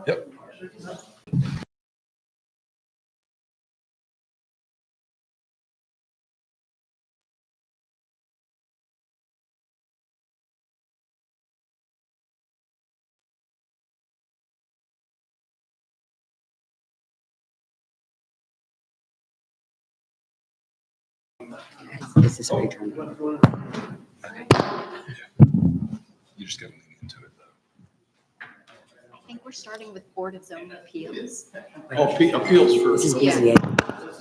Yep. This is where you turn it on. You just got to lean into it, though. I think we're starting with Board of Zoning Appeals. Oh, appeals This first. is BZA.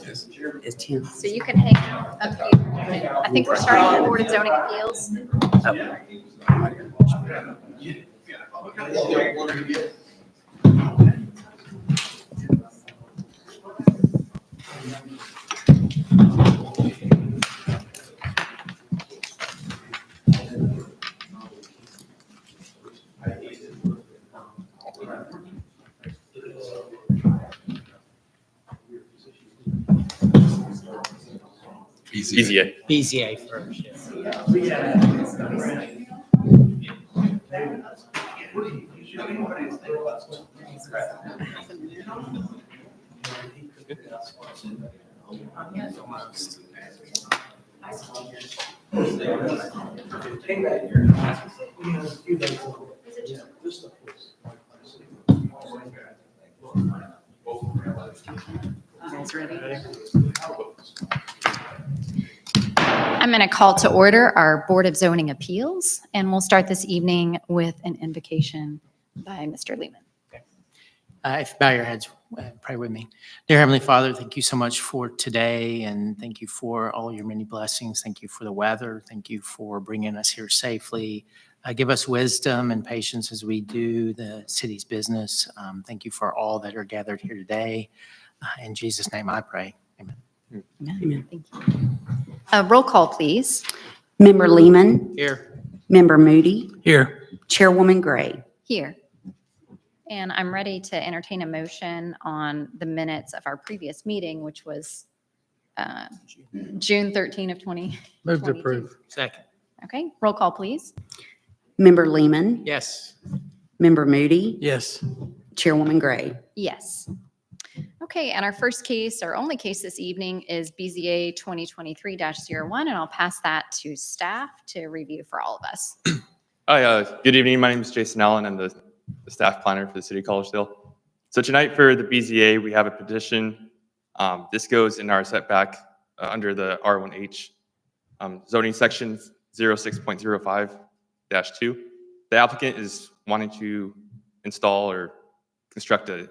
Yes. It's 10. So you can hang out up here. I think we're starting with Board of Zoning Appeals. BZA. BZA first. Yeah. You guys ready? I'm going to call to order our Board of Zoning Appeals, and we'll start this evening with an invocation by Mr. Lehman. If you bow your heads, pray with me. Dear Heavenly Father, thank you so much for today, and thank you for all your many blessings. Thank you for the weather. Thank you for bringing us here safely. Give us wisdom and patience as we do the city's business. Thank you for all that are gathered here today. In Jesus' name I pray. Amen. Amen. Thank you. Roll call, please. Member Lehman, Here. Member Moody, Here. Chairwoman Gray. Here. And I'm ready to entertain a motion on the minutes of our previous meeting, which was June 13 of 20. Move to approve. Second. Okay, roll call, please. Member Lehman, Yes. Member Moody, Yes. Chairwoman Gray. Yes. Okay, and our first case, our only case this evening is BZA 2023-01, and I'll pass that to staff to review for all of us. Hi, good evening. My name is Jason Allen. I'm the staff planner for the city of Collegedale. So tonight for the BZA, we have a petition. This goes in our setback under the R1H zoning section 06.05-2. The applicant is wanting to install or construct a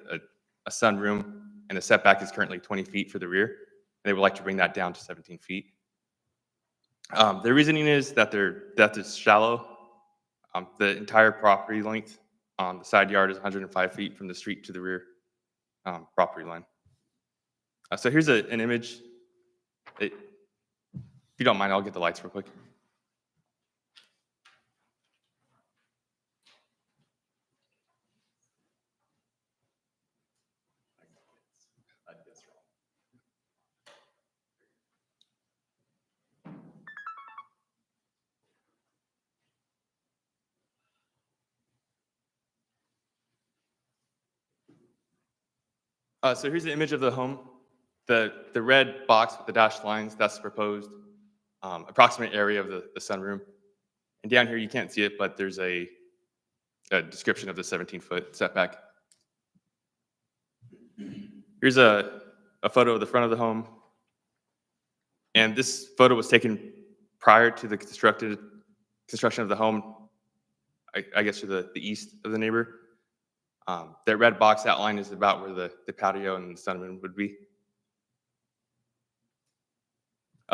sunroom, and the setback is currently 20 feet for the rear. They would like to bring that down to 17 feet. The reasoning is that their depth is shallow. The entire property length on the side yard is 105 feet from the street to the rear property line. So here's an image. If you don't mind, I'll get the lights real quick. So here's the image of the home. The red box with the dashed lines, that's the proposed approximate area of the sunroom. And down here, you can't see it, but there's a description of the 17-foot setback. Here's a photo of the front of the home. And this photo was taken prior to the construction of the home, I guess to the east of the neighbor. That red box outline is about where the patio and the sunroom would be.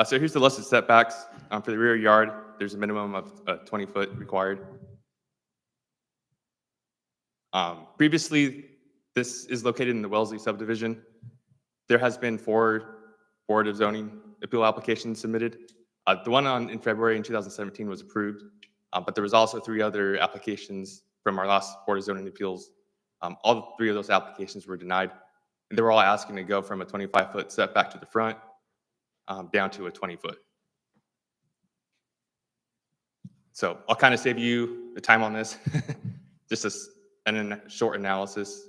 So here's the listed setbacks. For the rear yard, there's a minimum of 20 foot required. Previously, this is located in the Wellesley subdivision. There has been 4 Board of Zoning appeal applications submitted. The one in February in 2017 was approved, but there was also 3 other applications from our last Board of Zoning appeals. All 3 of those applications were denied, and they were all asking to go from a 25-foot setback to the front down to a 20-foot. So I'll kind of save you the time on this. Just short analysis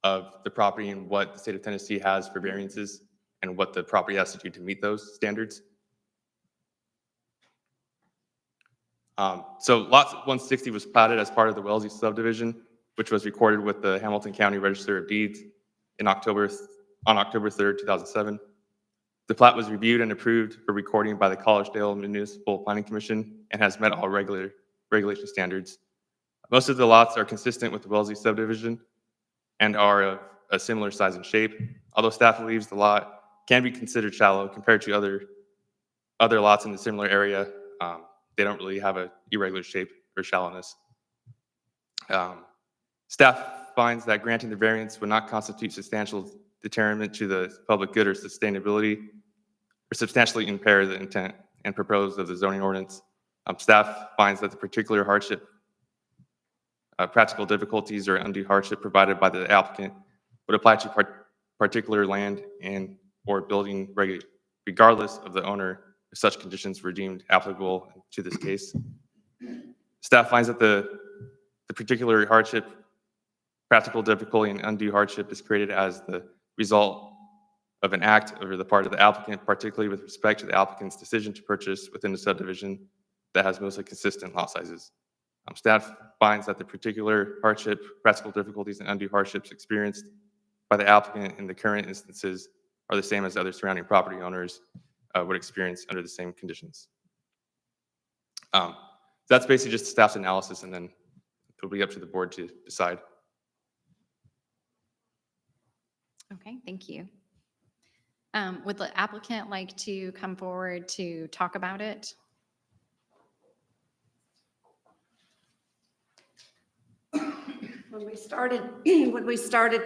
of the property and what the state of Tennessee has for variances and what the property has to do to meet those standards. So lot 160 was platted as part of the Wellesley subdivision, which was recorded with the Hamilton County Register of Deeds on October 3rd, 2007. The plat was reviewed and approved for recording by the Collegedale Municipal Planning Commission and has met all regulation standards. Most of the lots are consistent with the Wellesley subdivision and are of a similar size and shape. Although staff believes the lot can be considered shallow compared to other lots in the similar area, they don't really have a irregular shape or shallowness. Staff finds that granting the variance would not constitute substantial deterrent to the public good or sustainability, or substantially impair the intent and purpose of the zoning ordinance. Staff finds that the particular hardship, practical difficulties, or undue hardship provided by the applicant would apply to particular land and or building regardless of the owner if such conditions were deemed applicable to this case. Staff finds that the particular hardship, practical difficulty, and undue hardship is created as the result of an act over the part of the applicant, particularly with respect to the applicant's decision to purchase within the subdivision that has mostly consistent lot sizes. Staff finds that the particular hardship, practical difficulties, and undue hardships experienced by the applicant in the current instances are the same as other surrounding property owners would experience under the same conditions. That's basically just staff's analysis, and then it'll be up to the board to decide. Okay, thank you. Would the applicant like to come forward to talk about it? When we started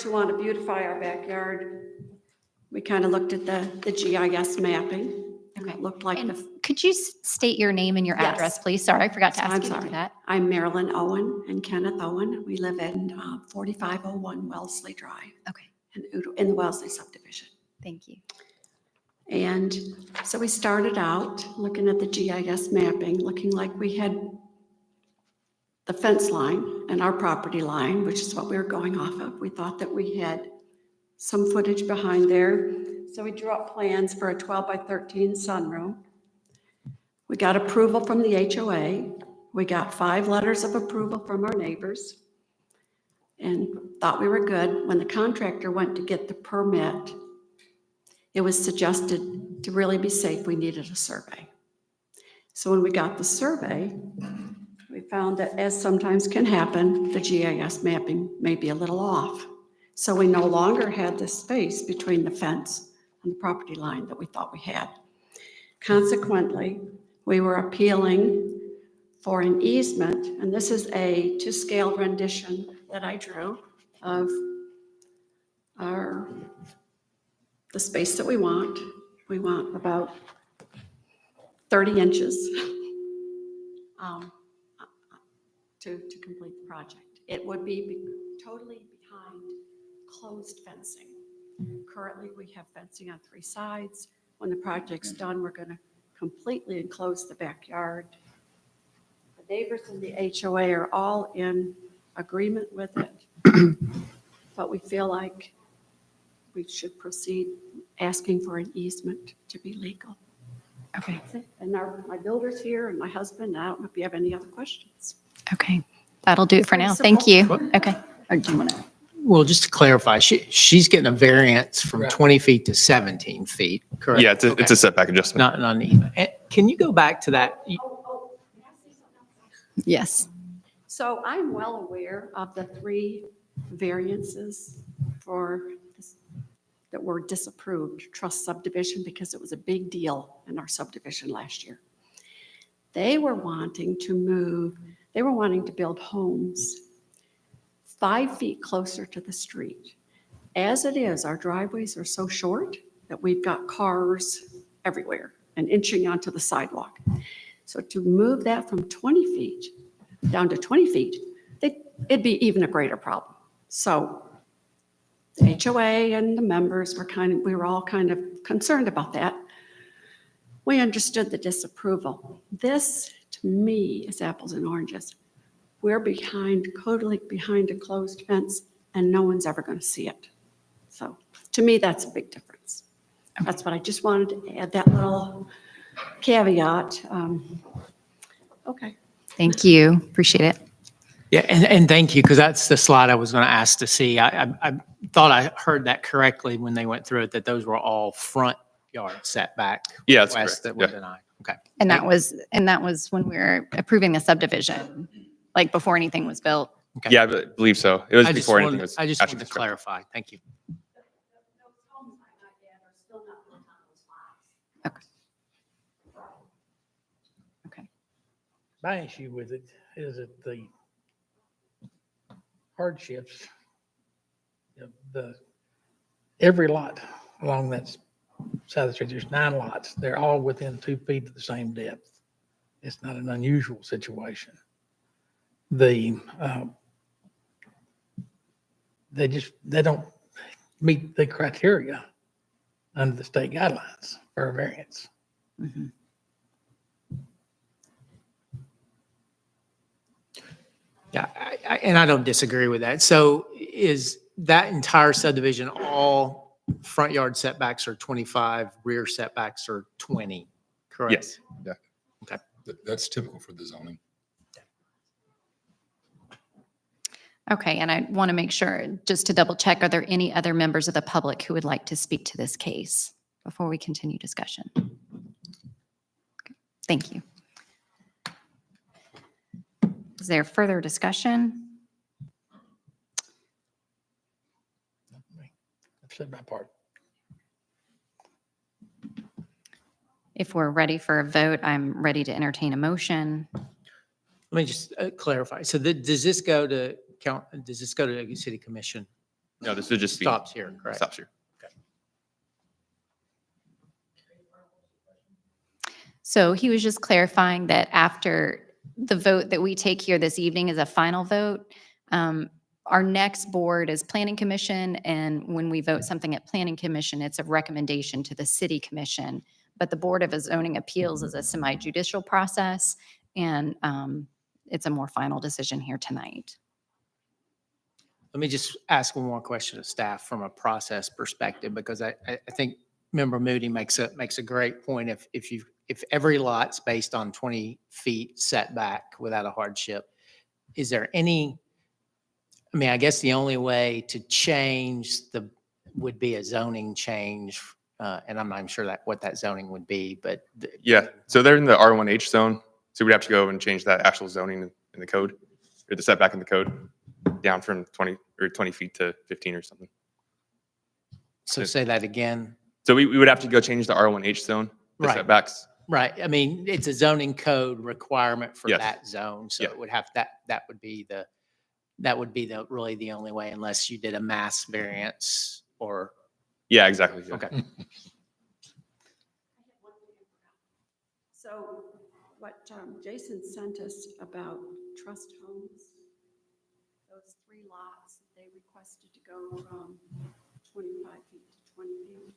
to want to beautify our backyard, we kind of looked at the GIS mapping, and it looked like And could you state your name and your Yes. address, please? Sorry, I forgot to I'm ask you to do sorry. that. I'm Marilyn Owen and Kenneth Owen. We live in 4501 Wellesley Drive Okay, in the Wellesley subdivision. thank you. And so we started out looking at the GIS mapping, looking like we had the fence line and our property line, which is what we were going off of. We thought that we had some footage behind there. So we drew up plans for a 12 by 13 sunroom. We got approval from the HOA. We got 5 letters of approval from our neighbors and thought we were good. When the contractor went to get the permit, it was suggested to really be safe, we needed a survey. So when we got the survey, we found that, as sometimes can happen, the GIS mapping may be a little off. So we no longer had this space between the fence and the property line that we thought we had. Consequently, we were appealing for an easement, and this is a to-scale rendition that I drew of the space that we want. We want about 30 inches to complete the project. It would be totally behind closed fencing. Currently, we have fencing on 3 sides. When the project's done, we're going to completely enclose the backyard. The neighbors and the HOA are all in agreement with it, but we feel like we should proceed asking for an easement to be legal. Okay, And my builder's here and my husband. I don't know if you have any other questions. okay. That'll do it for Pretty now. Thank you. simple. Okay. Or do you want to? Well, just to clarify, she's getting a variance from 20 feet to 17 feet, correct? Yeah, it's a setback adjustment. Not even. Can you go back to that? Yes. So I'm well aware of the 3 variances that were disapproved, trust subdivision, because it was a big deal in our subdivision last year. They were wanting to build homes 5 feet closer to the street. As it is, our driveways are so short that we've got cars everywhere and inching onto the sidewalk. So to move that from 20 feet down to 20 feet, it'd be even a greater problem. So the HOA and the members we were all kind of concerned about that. We understood the disapproval. This, to me, is apples and oranges. we're totally behind a closed fence, and no one's ever going to see it. So to me, that's a big difference. That's what I just wanted to add, that little caveat. Okay. Thank you. Appreciate it. Yeah, and thank you, because that's the slide I was going to ask to see. I thought I heard that correctly when they went through it, that those were all front yard setback Yeah, that's requests correct. that were Yeah. denied. Okay. And that was when we were approving the subdivision, like before anything was built. Okay. Yeah, I believe so. It was I just before anything wanted, was I just actually wanted to constructed. clarify. Thank you. Okay. My issue with it is that the hardships, every lot along that side of the street, there's 9 lots. They're all within 2 feet of the same depth. It's not an unusual situation. They don't meet the criteria under the state guidelines for a variance. Mhm. Yeah, and I don't disagree with that. So is that entire subdivision, all front yard setbacks are 25, rear setbacks are 20, correct? Yes. That's typical for the zoning. Okay, and I want to make sure, just to double check, are there any other members of the public who would like to speak to this case before we continue discussion? Okay, thank you. Is there further discussion? I've said my part. If we're ready for a vote, I'm ready to entertain a motion. Let me just clarify. So does this go to the city commission? No, this would just be. Stops here, correct? Stops here. So he was just clarifying that after the vote that we take here this evening is a final vote, our next board is Planning Commission, and when we vote something at Planning Commission, it's a recommendation to the City Commission. But the Board of Zoning Appeals is a semi-judicial process, and it's a more final decision here tonight. Let me just ask one more question of staff from a process perspective, because I think Member Moody makes a great point. If every lot's based on 20 feet setback without a hardship, is there any, I mean, I guess the only way to change would be a zoning change, and I'm not even sure what that zoning would be, but. Yeah, so they're in the R1H zone, so we'd have to go and change that actual zoning in the code, or the setback in the code, down from 20 feet to 15 or something. So say that again. So we would have to go change the R1H zone, the Right. setbacks. Right. I mean, it's a zoning code requirement for Yes. that zone. So Yeah. it would have, that would be really the only way, unless you did a mass variance or, Yeah, exactly. Yeah. okay. So what Jason sent us about trust homes, those 3 lots, they requested to go from 25 feet to 20 feet.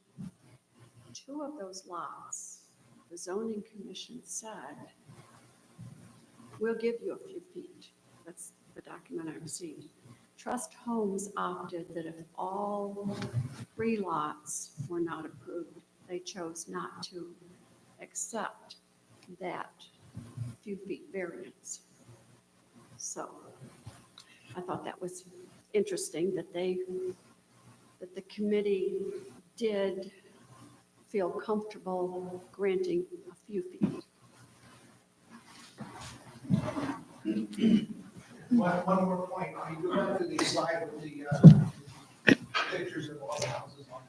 2 of those lots, the zoning commission said, we'll give you a few feet. That's the document I received. Trust Homes opted that if all 3 lots were not approved, they chose not to accept that few feet variance. So I thought that was interesting that the committee did feel comfortable granting a few feet. One more point, you go back to the slide with the pictures of all the houses on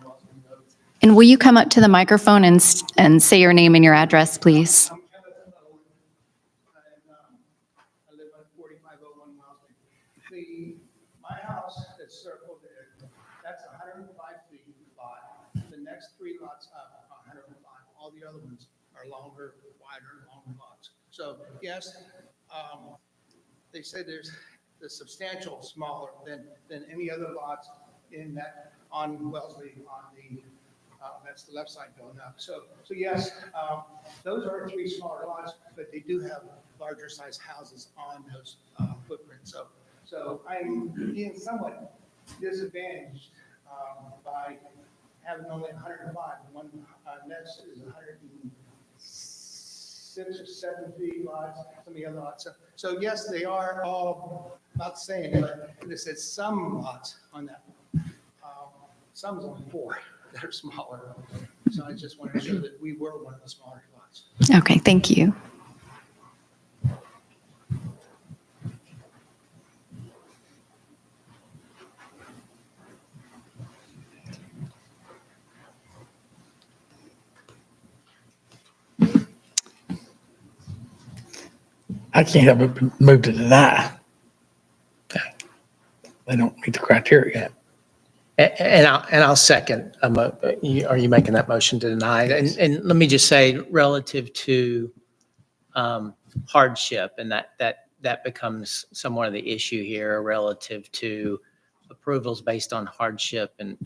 Wellesley Road. And will you come up to the microphone and say your name and your address, please? I'm Kenneth Owen, and I live on 4501 Wellesley. My house is circled there, that's 105 feet lot. The next 3 lots up are 105. All the other ones are longer, wider, longer lots. So yes, they say there's the substantial smaller than any other lots in that on Wellesley on the That's the left side going up. So yes, those are 3 smaller lots, but they do have larger size houses on those footprints. So I'm being somewhat disadvantaged by having only 105. The one next is 106 or 7 feet lots, some of the other lots. So yes, they are all about the same, but it says some lots on that. Some's only 4 that are smaller. So I just wanted to show that we were one of the smaller lots. Okay, thank you. I can't help but move to deny. They don't meet the criteria. And I'll second, are you making that motion to deny? And let me just say, relative to hardship, and that becomes somewhat of the issue here relative to approvals based on hardship. And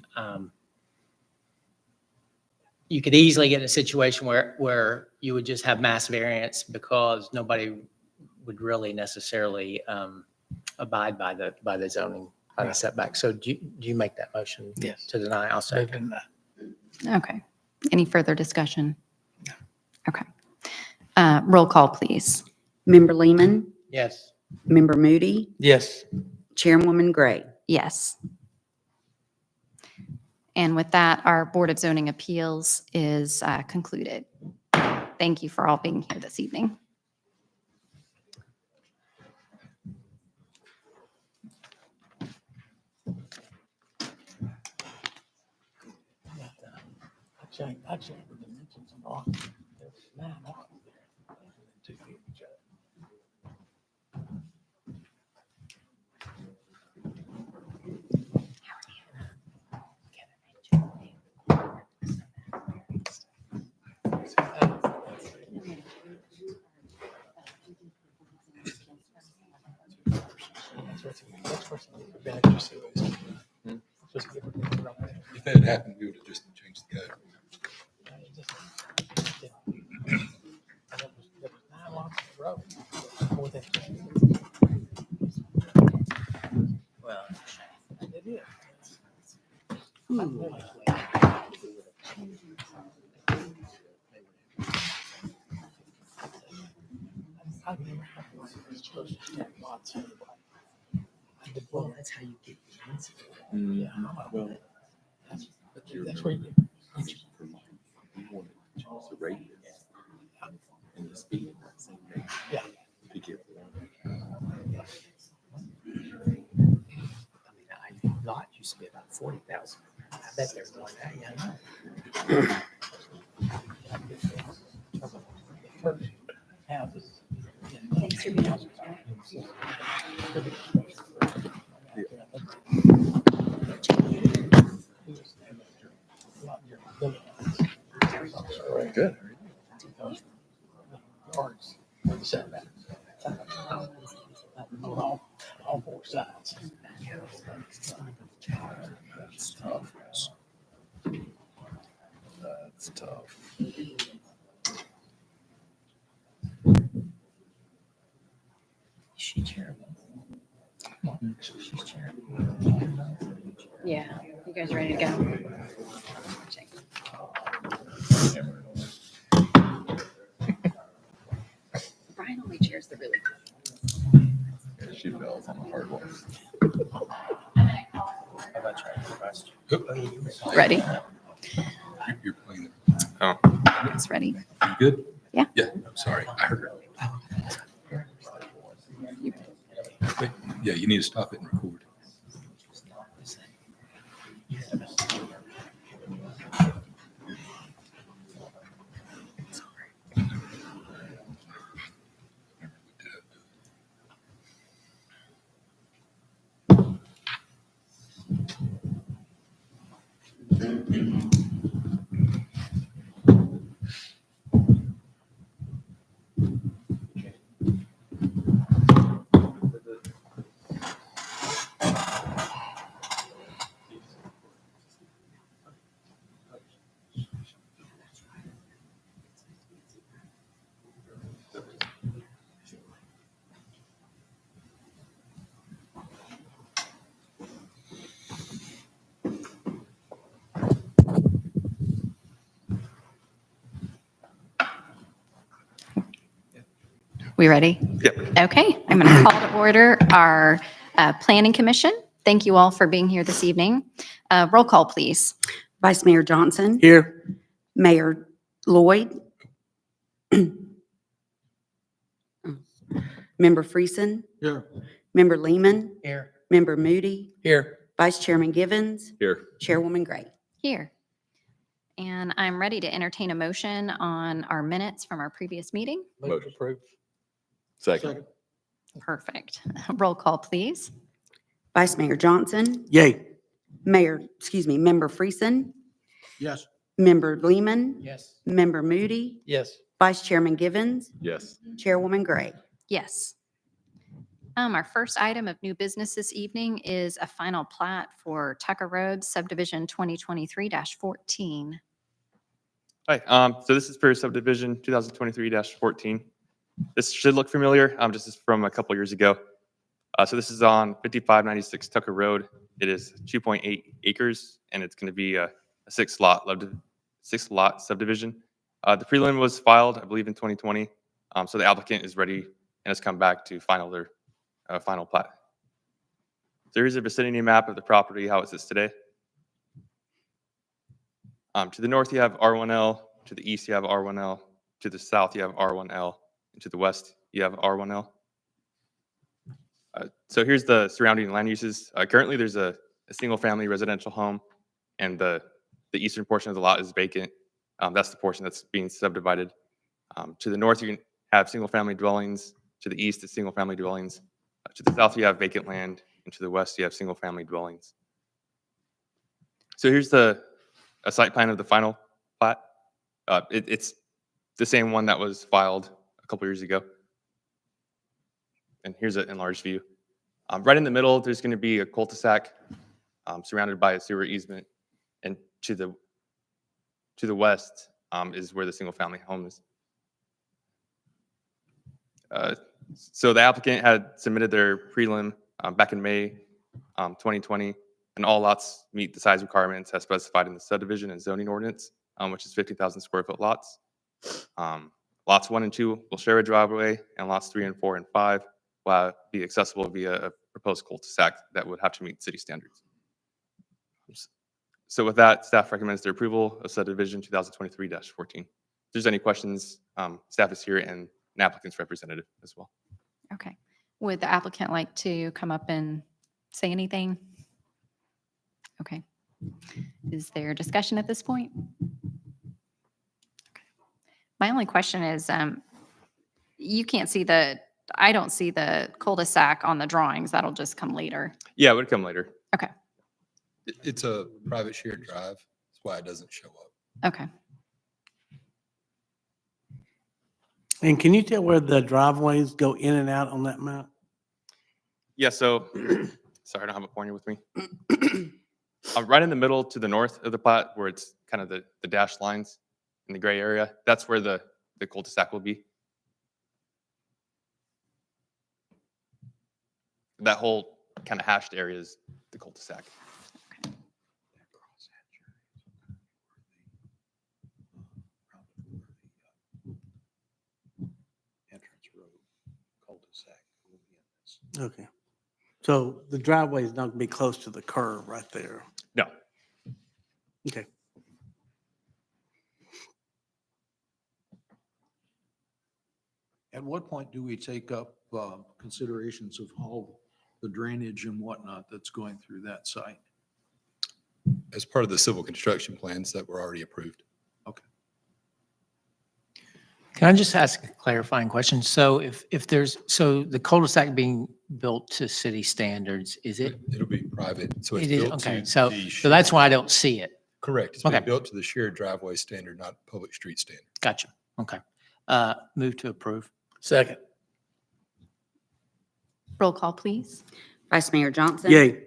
you could easily get in a situation where you would just have mass variance because nobody would really necessarily abide by the zoning, by the setback. So do you make that motion? Yes. To deny? I'll Move second. to deny. Okay. Any further discussion? Okay. Roll call, please. Member Lehman, Yes. Member Moody, Yes. Chairwoman Gray. Yes. And with that, our Board of Zoning Appeals is concluded. Thank you for all being here this evening. I checked the dimensions on there's 9 lots there. 2 feet each other. If that had happened, we would have just changed the code. Well, It is. I've never had one that's supposed to stack lots anyway. Well, that's how you get the answer. Yeah, well, that's where you. Yeah. I mean, lot used to be about 40,000. I bet they're more than that, yeah. First houses. Good. Yards, setback. On all 4 sides. That's tough. That's tough. She's chairman. She's chairman. Yeah. You guys ready to go? Brian only chairs the really good. She fell on the hard one. How about you? Ready? You're playing it. Oh, It's ready. You good? Yeah. Yeah, I'm sorry. I heard it. Wait, yeah, you need to stop it and record. We ready? Yep. Okay, I'm going to call to order our Planning Commission. Thank you all for being here this evening. Roll call, please. Vice Mayor Johnson. Here. Mayor Lloyd. Member Friesen. Here. Member Lehman. Here. Member Moody. Here. Vice Chairman Givens. Here. Chairwoman Gray. Here. And I'm ready to entertain a motion on our minutes from our previous meeting. Move to approve. Second. Perfect. Roll call, please. Vice Mayor Johnson. Yay. Member Friesen. Yes. Member Lehman. Yes. Member Moody. Yes. Vice Chairman Givens. Yes. Chairwoman Gray. Yes. Our first item of new business this evening is a final plat for Tucker Road subdivision 2023-14. Hi, so this is for subdivision 2023-14. This should look familiar, this is from a couple years ago. So this is on 5596 Tucker Road. It is 2.8 acres, and it's going to be a six lot subdivision. The prelim was filed, I believe, in 2020. So the applicant is ready and has come back to their final plat. So here's a vicinity map of the property, how it sits today. To the north, you have R1L. To the east, you have R1L. To the south, you have R1L. And to the west, you have R1L. So here's the surrounding land uses. Currently, there's a single-family residential home, and the eastern portion of the lot is vacant. That's the portion that's being subdivided. To the north, you can have single-family dwellings. To the east, it's single-family dwellings. To the south, you have vacant land. And to the west, you have single-family dwellings. So here's a site plan of the final plat. It's the same one that was filed a couple years ago. And here's an enlarged view. Right in the middle, there's going to be a cul-de-sac surrounded by a sewer easement. And to the west is where the single-family home is. So the applicant had submitted their prelim back in May 2020, and all lots meet the size requirements as specified in the subdivision and zoning ordinance, which is 50,000 square foot lots. Lots 1 and 2 will share a driveway, and lots 3 and 4 and 5 will be accessible via a proposed cul-de-sac that would have to meet city standards. So with that, staff recommends their approval of subdivision 2023-14. If there's any questions, staff is here and an applicant's representative as well. Okay. Would the applicant like to come up and say anything? Okay. Is there discussion at this point? Okay. My only question is, you can't see I don't see the cul-de-sac on the drawings. That'll just come later. Yeah, it would come later. Okay. It's a private shared drive. That's why it doesn't show up. Okay. And can you tell where the driveways go in and out on that map? Yeah, so, sorry, I don't have a pointer with me. Right in the middle to the north of the plat, where it's kind of the dashed lines in the gray area, that's where the cul-de-sac will be. That whole kind of hashed area is the cul-de-sac. Entrance road, cul-de-sac will be in this. Okay. So the driveway is not going to be close to the curb right there. No. Okay. At what point do we take up considerations of all the drainage and whatnot that's going through that site? As part of the civil construction plans that were already approved. Can I just ask a clarifying question? So if there's, so the cul-de-sac being built to city standards, is it? It'll be private, so it's It is, built okay, to so the that's why I don't see it. correct. It's being Okay. built to the shared driveway standard, not public street standard. Gotcha. Okay. Move to approve. Second. Roll call, please. Vice Mayor Johnson. Yay.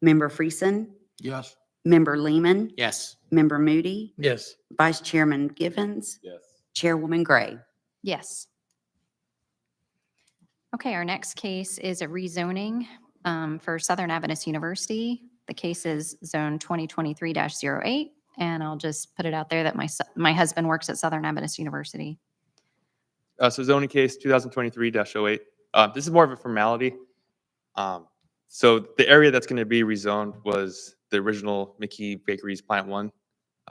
Member Friesen. Yes. Member Lehman. Yes. Member Moody. Yes. Vice Chairman Givens. Yes. Chairwoman Gray. Yes. Okay, our next case is a rezoning for Southern Adventist University. The case is zone 2023-08, and I'll just put it out there that my husband works at Southern Adventist University. So zoning case 2023-08. This is more of a formality. So the area that's going to be rezoned was the original Mickey Bakery's Plant 1,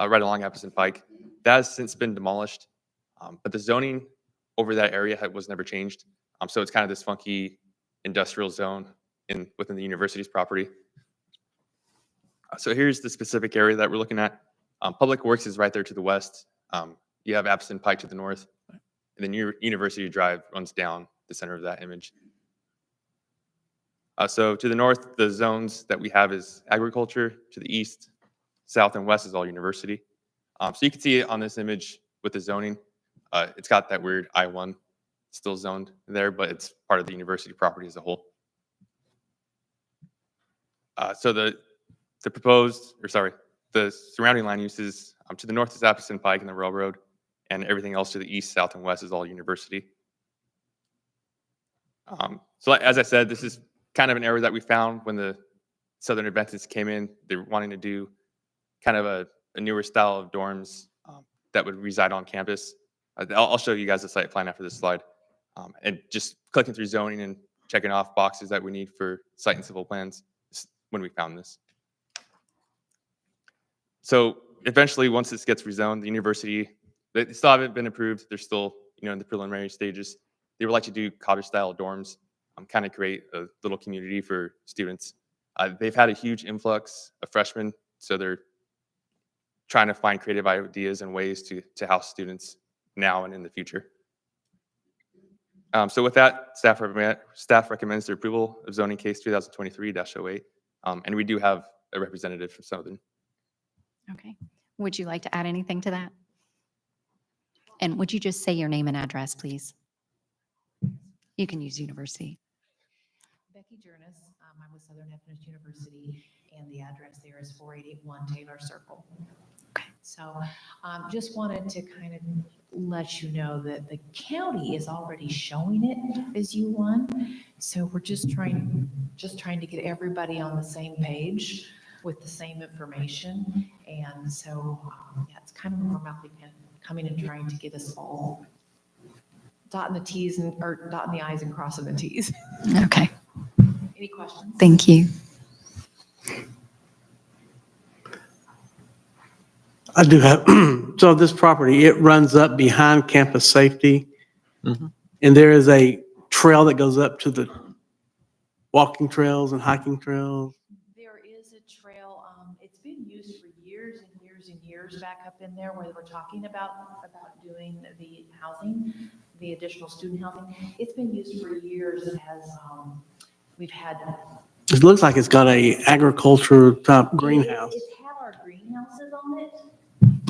right along Epperson Pike. That has since been demolished, but the zoning over that area was never changed. So it's kind of this funky industrial zone within the university's property. So here's the specific area that we're looking at. Public Works is right there to the west. You have Epperson Pike to the north, and then University Drive runs down the center of that image. So to the north, the zones that we have is agriculture. To the east, south, and west is all university. So you can see it on this image with the zoning. It's got that weird I-1 still zoned there, but it's part of the university property as a whole. So the surrounding land uses, to the north is Epperson Pike and the railroad, and everything else to the east, south, and west is all university. So as I said, this is kind of an area that we found when the Southern Adventists came in. They were wanting to do kind of a newer style of dorms that would reside on campus. I'll show you guys the site plan after this slide. And just clicking through zoning and checking off boxes that we need for site and civil plans is when we found this. So eventually, once this gets rezoned, the university, they still haven't been approved. They're still, in the preliminary stages. They would like to do cottage-style dorms, kind of create a little community for students. They've had a huge influx of freshmen, so they're trying to find creative ideas and ways to house students now and in the future. So with that, staff recommends the approval of zoning case 2023-08, and we do have a representative from Southern. Okay. Would you like to add anything to that? And would you just say your name and address, please? You can use university. Becky Jurnis, I'm with Southern Adventist University, and the address there is 4881 Taylor Circle. Okay. So just wanted to kind of let you know that the county is already showing it as U1. So we're just trying to get everybody on the same page with the same information. And so, yeah, it's kind of a formality coming and trying to get us all dotting the T's or dotting the I's and crossing the T's. Okay. Any questions? Thank you. I do have, so this property, it runs up behind campus safety. Mhm. And there is a trail that goes up to the walking trails and hiking trails. There is a trail, it's been used for years and years and years back up in there where we're talking about doing the housing, the additional student housing. It's been used for years. It has, we've had. It looks like it's got a agriculture type greenhouse. It's had our greenhouses on it.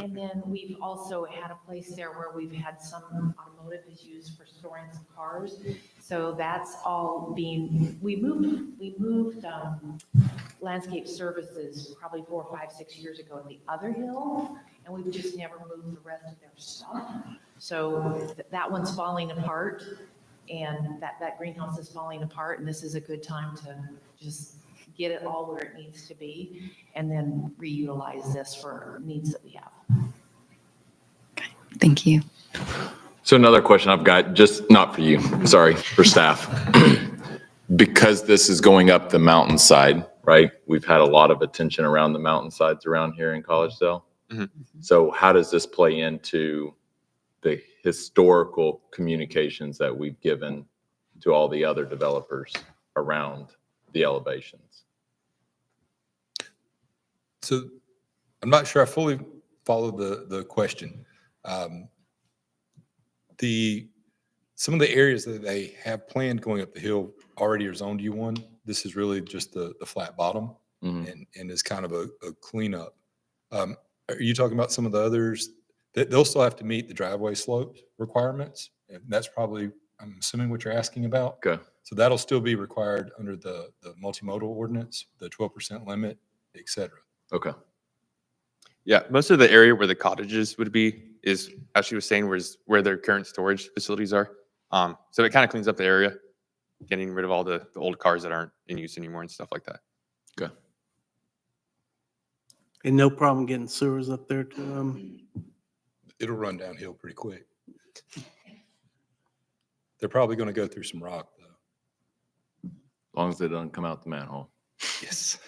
And then we've also had a place there where we've had some automotive is used for storing some cars. So that's all being, we moved landscape services probably 4, 5, 6 years ago to the other hill, and we've just never moved the rest of their stuff. So that one's falling apart, and that greenhouse is falling apart, and this is a good time to just get it all where it needs to be, and then reutilize this for needs that we have. Thank you. So another question I've got, just not for you, sorry, for staff. Because this is going up the mountainside, right? We've had a lot of attention around the mountainsides around here in Collegedale. Mm-hmm. So how does this play into the historical communications that we've given to all the other developers around the elevations? So I'm not sure I fully followed the question. Some of the areas that they have planned going up the hill already are zoned U1. This is really just the flat bottom Mhm. and is kind of a cleanup. Are you talking about some of the others? They'll still have to meet the driveway slope requirements. And that's probably, I'm assuming, what you're asking about. Okay. So that'll still be required under the multimodal ordinance, the 12% limit, et cetera. Okay. Yeah, most of the area where the cottages would be is, as she was saying, where their current storage facilities are. So it kind of cleans up the area, getting rid of all the old cars that aren't in use anymore and stuff like that. Okay. And no problem getting sewers up there to them. It'll run downhill pretty quick. They're probably going to go through some rock, though. As long as it doesn't come out the manhole. Yes.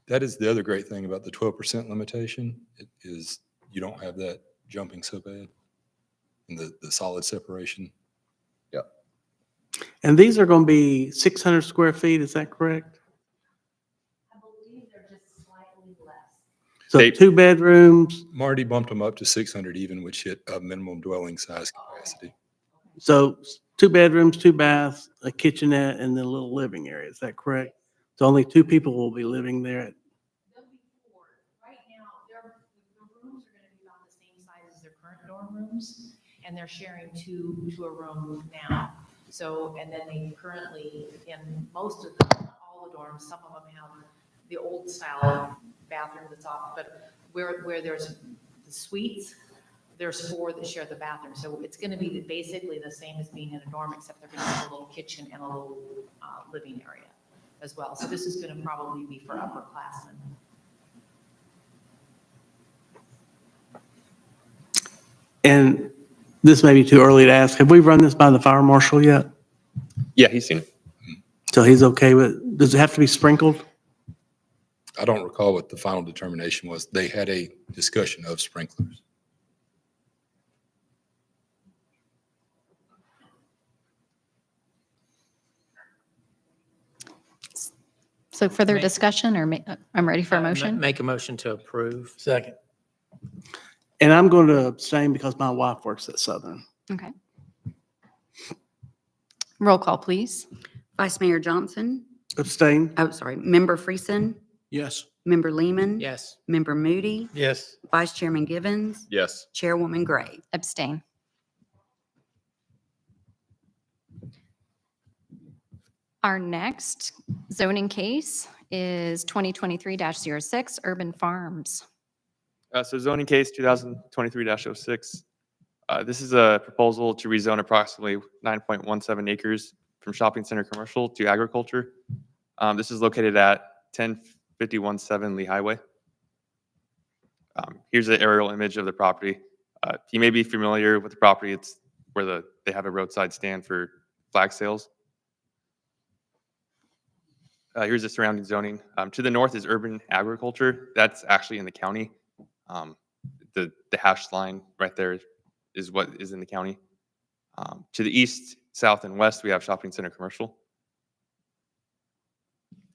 That is the other great thing about the 12% limitation, is you don't have that jumping so bad, and the solid separation. And these are going to be 600 square feet, is that correct? I believe they're just slightly less. So They- 2 bedrooms, Marty bumped them up to 600 even, which hit a minimum dwelling size capacity. so 2 bedrooms, 2 baths, a kitchenette, and then a little living area, is that correct? So only 2 people will be living there. There'll be 4. Right now, the rooms are gonna be about the same size as their current dorm rooms, and they're sharing two to a room now. So, and then they currently, in most of all the dorms, some of them have the old style bathroom that's off, but where there's the suites, there's 4 that share the bathroom. So it's gonna be basically the same as being in a dorm, except they're gonna have a little kitchen and a little living area as well. So this is gonna probably be for upperclassmen. And this may be too early to ask, have we run this by the fire marshal yet? Yeah, he's seen it. So he's okay with, does it have to be sprinkled? I don't recall what the final determination was. They had a discussion of sprinklers. So further Make- discussion, or I'm ready for a motion? Make a motion to approve. Second. And I'm going to abstain because my wife works at Southern. Okay. Roll call, please. Vice Mayor Johnson. Abstain? Oh, sorry. Member Friesen. Yes. Member Lehman. Yes. Member Moody. Yes. Vice Chairman Givens. Yes. Chairwoman Gray. Abstain. Our next zoning case is 2023-06 Urban Farms. So zoning case 2023-06. This is a proposal to rezone approximately 9.17 acres from shopping center commercial to agriculture. This is located at 10517 Lee Highway. Here's an aerial image of the property. You may be familiar with the property. It's where they have a roadside stand for flag sales. Here's the surrounding zoning. To the north is urban agriculture. That's actually in the county. The hashed line right there is what is in the county. To the east, south, and west, we have shopping center commercial.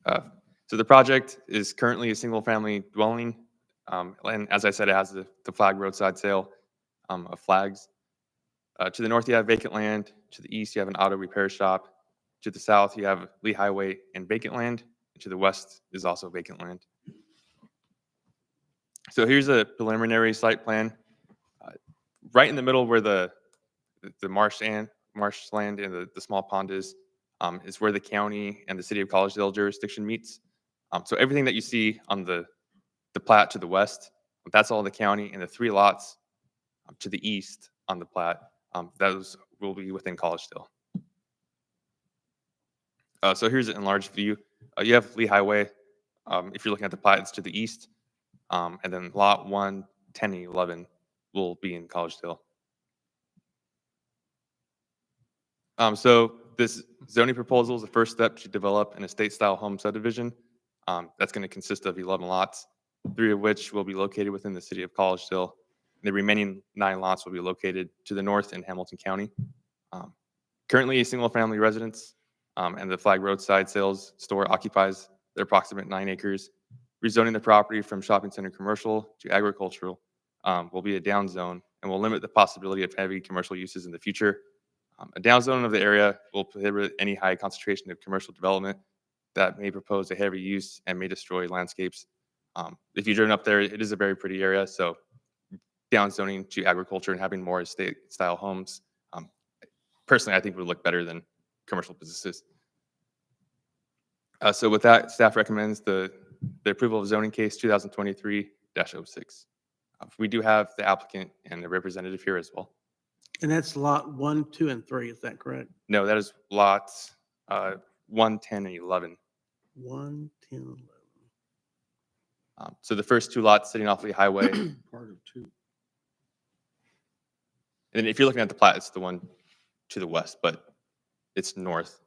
So the project is currently a single-family dwelling. And as I said, it has the flag roadside sale of flags. To the north, you have vacant land. To the east, you have an auto repair shop. To the south, you have Lee Highway and vacant land. And to the west is also vacant land. So here's a preliminary site plan. Right in the middle where the marshland and the small pond is where the county and the city of Collegedale jurisdiction meets. So everything that you see on the plat to the west, that's all the county, and the 3 lots to the east on the plat, those will be within Collegedale. So here's an enlarged view. You have Lee Highway. If you're looking at the plat, it's to the east. And then lot 1, 10, and 11 will be in Collegedale. So this zoning proposal is the first step to develop an estate-style home subdivision. That's going to consist of 11 lots, 3 of which will be located within the city of Collegedale. The remaining 9 lots will be located to the north in Hamilton County. Currently, a single-family residence and the flag roadside sales store occupies the approximate 9 acres. Rezoning the property from shopping center commercial to agricultural will be a down zone and will limit the possibility of heavy commercial uses in the future. A down zone of the area will prohibit any high concentration of commercial development that may propose a heavy use and may destroy landscapes. If you've driven up there, it is a very pretty area. So down zoning to agriculture and having more estate-style homes, personally, I think would look better than commercial businesses. So with that, staff recommends the approval of zoning case 2023-06. We do have the applicant and the representative here as well. And that's lot 1, 2, and 3, is that correct? No, that is lots 1, 10, and 11. 1, 10, 11. So the first 2 lots sitting off Lee Highway, Part of 2. And then if you're looking at the plat, it's the one to the west, but it's north.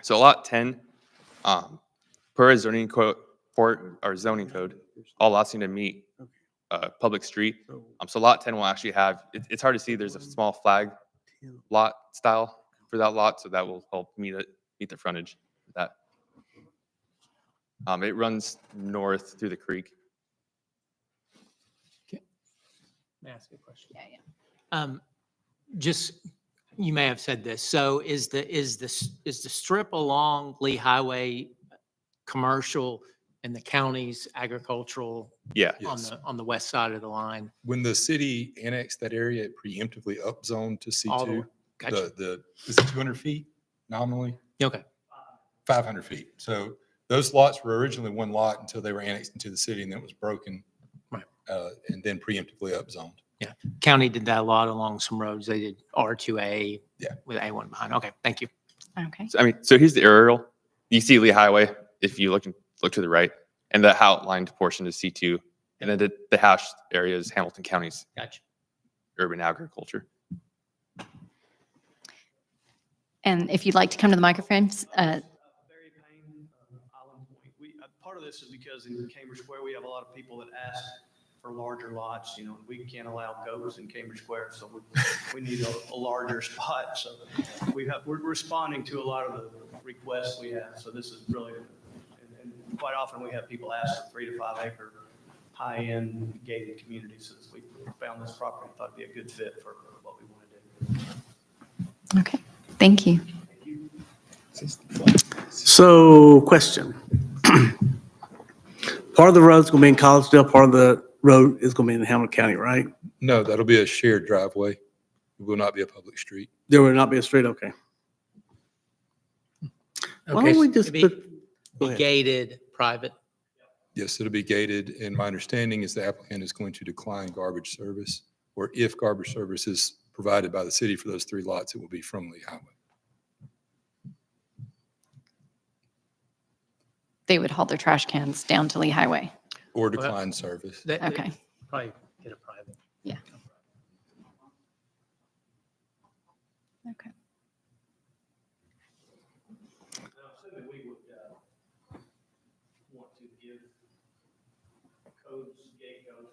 So lot 10, per our zoning code, for our zoning code, all lots need to meet public street. So lot 10 will actually have, it's hard to see, there's a small flag lot style for that lot, so that will help meet the frontage for that. It runs north through the creek. May I ask a question? Yeah. Just, you may have said this. So is the strip along Lee Highway commercial and the county's agricultural Yeah. Yes. on the west side of the line? When the city annexed that area, it preemptively upzoned to All the way. C2. Gotcha. Is it 200 feet nominally? Okay. 500 feet. So those lots were originally one lot until they were annexed into the city, and then it was broken. Right. And then preemptively upzoned. Yeah. County did that a lot along some roads. They did R2A Yeah. with A1 behind. Okay. Thank you. Okay. So here's the aerial. You see Lee Highway if you look to the right, and the outlined portion is C2, and then the hashed area is Hamilton County's Gotcha. urban agriculture. And if you'd like to come to the microphones, Barry Payne, Island Point. Part of this is because in Cambridge Square, we have a lot of people that ask for larger lots. We can't allow goats in Cambridge Square, so we need a larger spot. So we're responding to a lot of the requests we have. So this is really, and quite often we have people ask for 3 to 5 acre high-end gated communities. So we found this property, thought it'd be a good fit for what we want to do. okay, thank you. So, question. Part of the road's gonna be in Collegedale, part of the road is gonna be in Hamilton County, right? No, that'll be a shared driveway. It will not be a public street. There will not be a street, okay. Why Okay, don't we so just it'd put, go Be ahead. gated, private. Yes, it'll be gated, and my understanding is the applicant is going to decline garbage service, or if garbage service is provided by the city for those 3 lots, it will be from Lee Highway. They would haul their trash cans down to Lee Highway. Or decline service. Okay. Probably get a private. Okay. Now, assuming we would want to give gate codes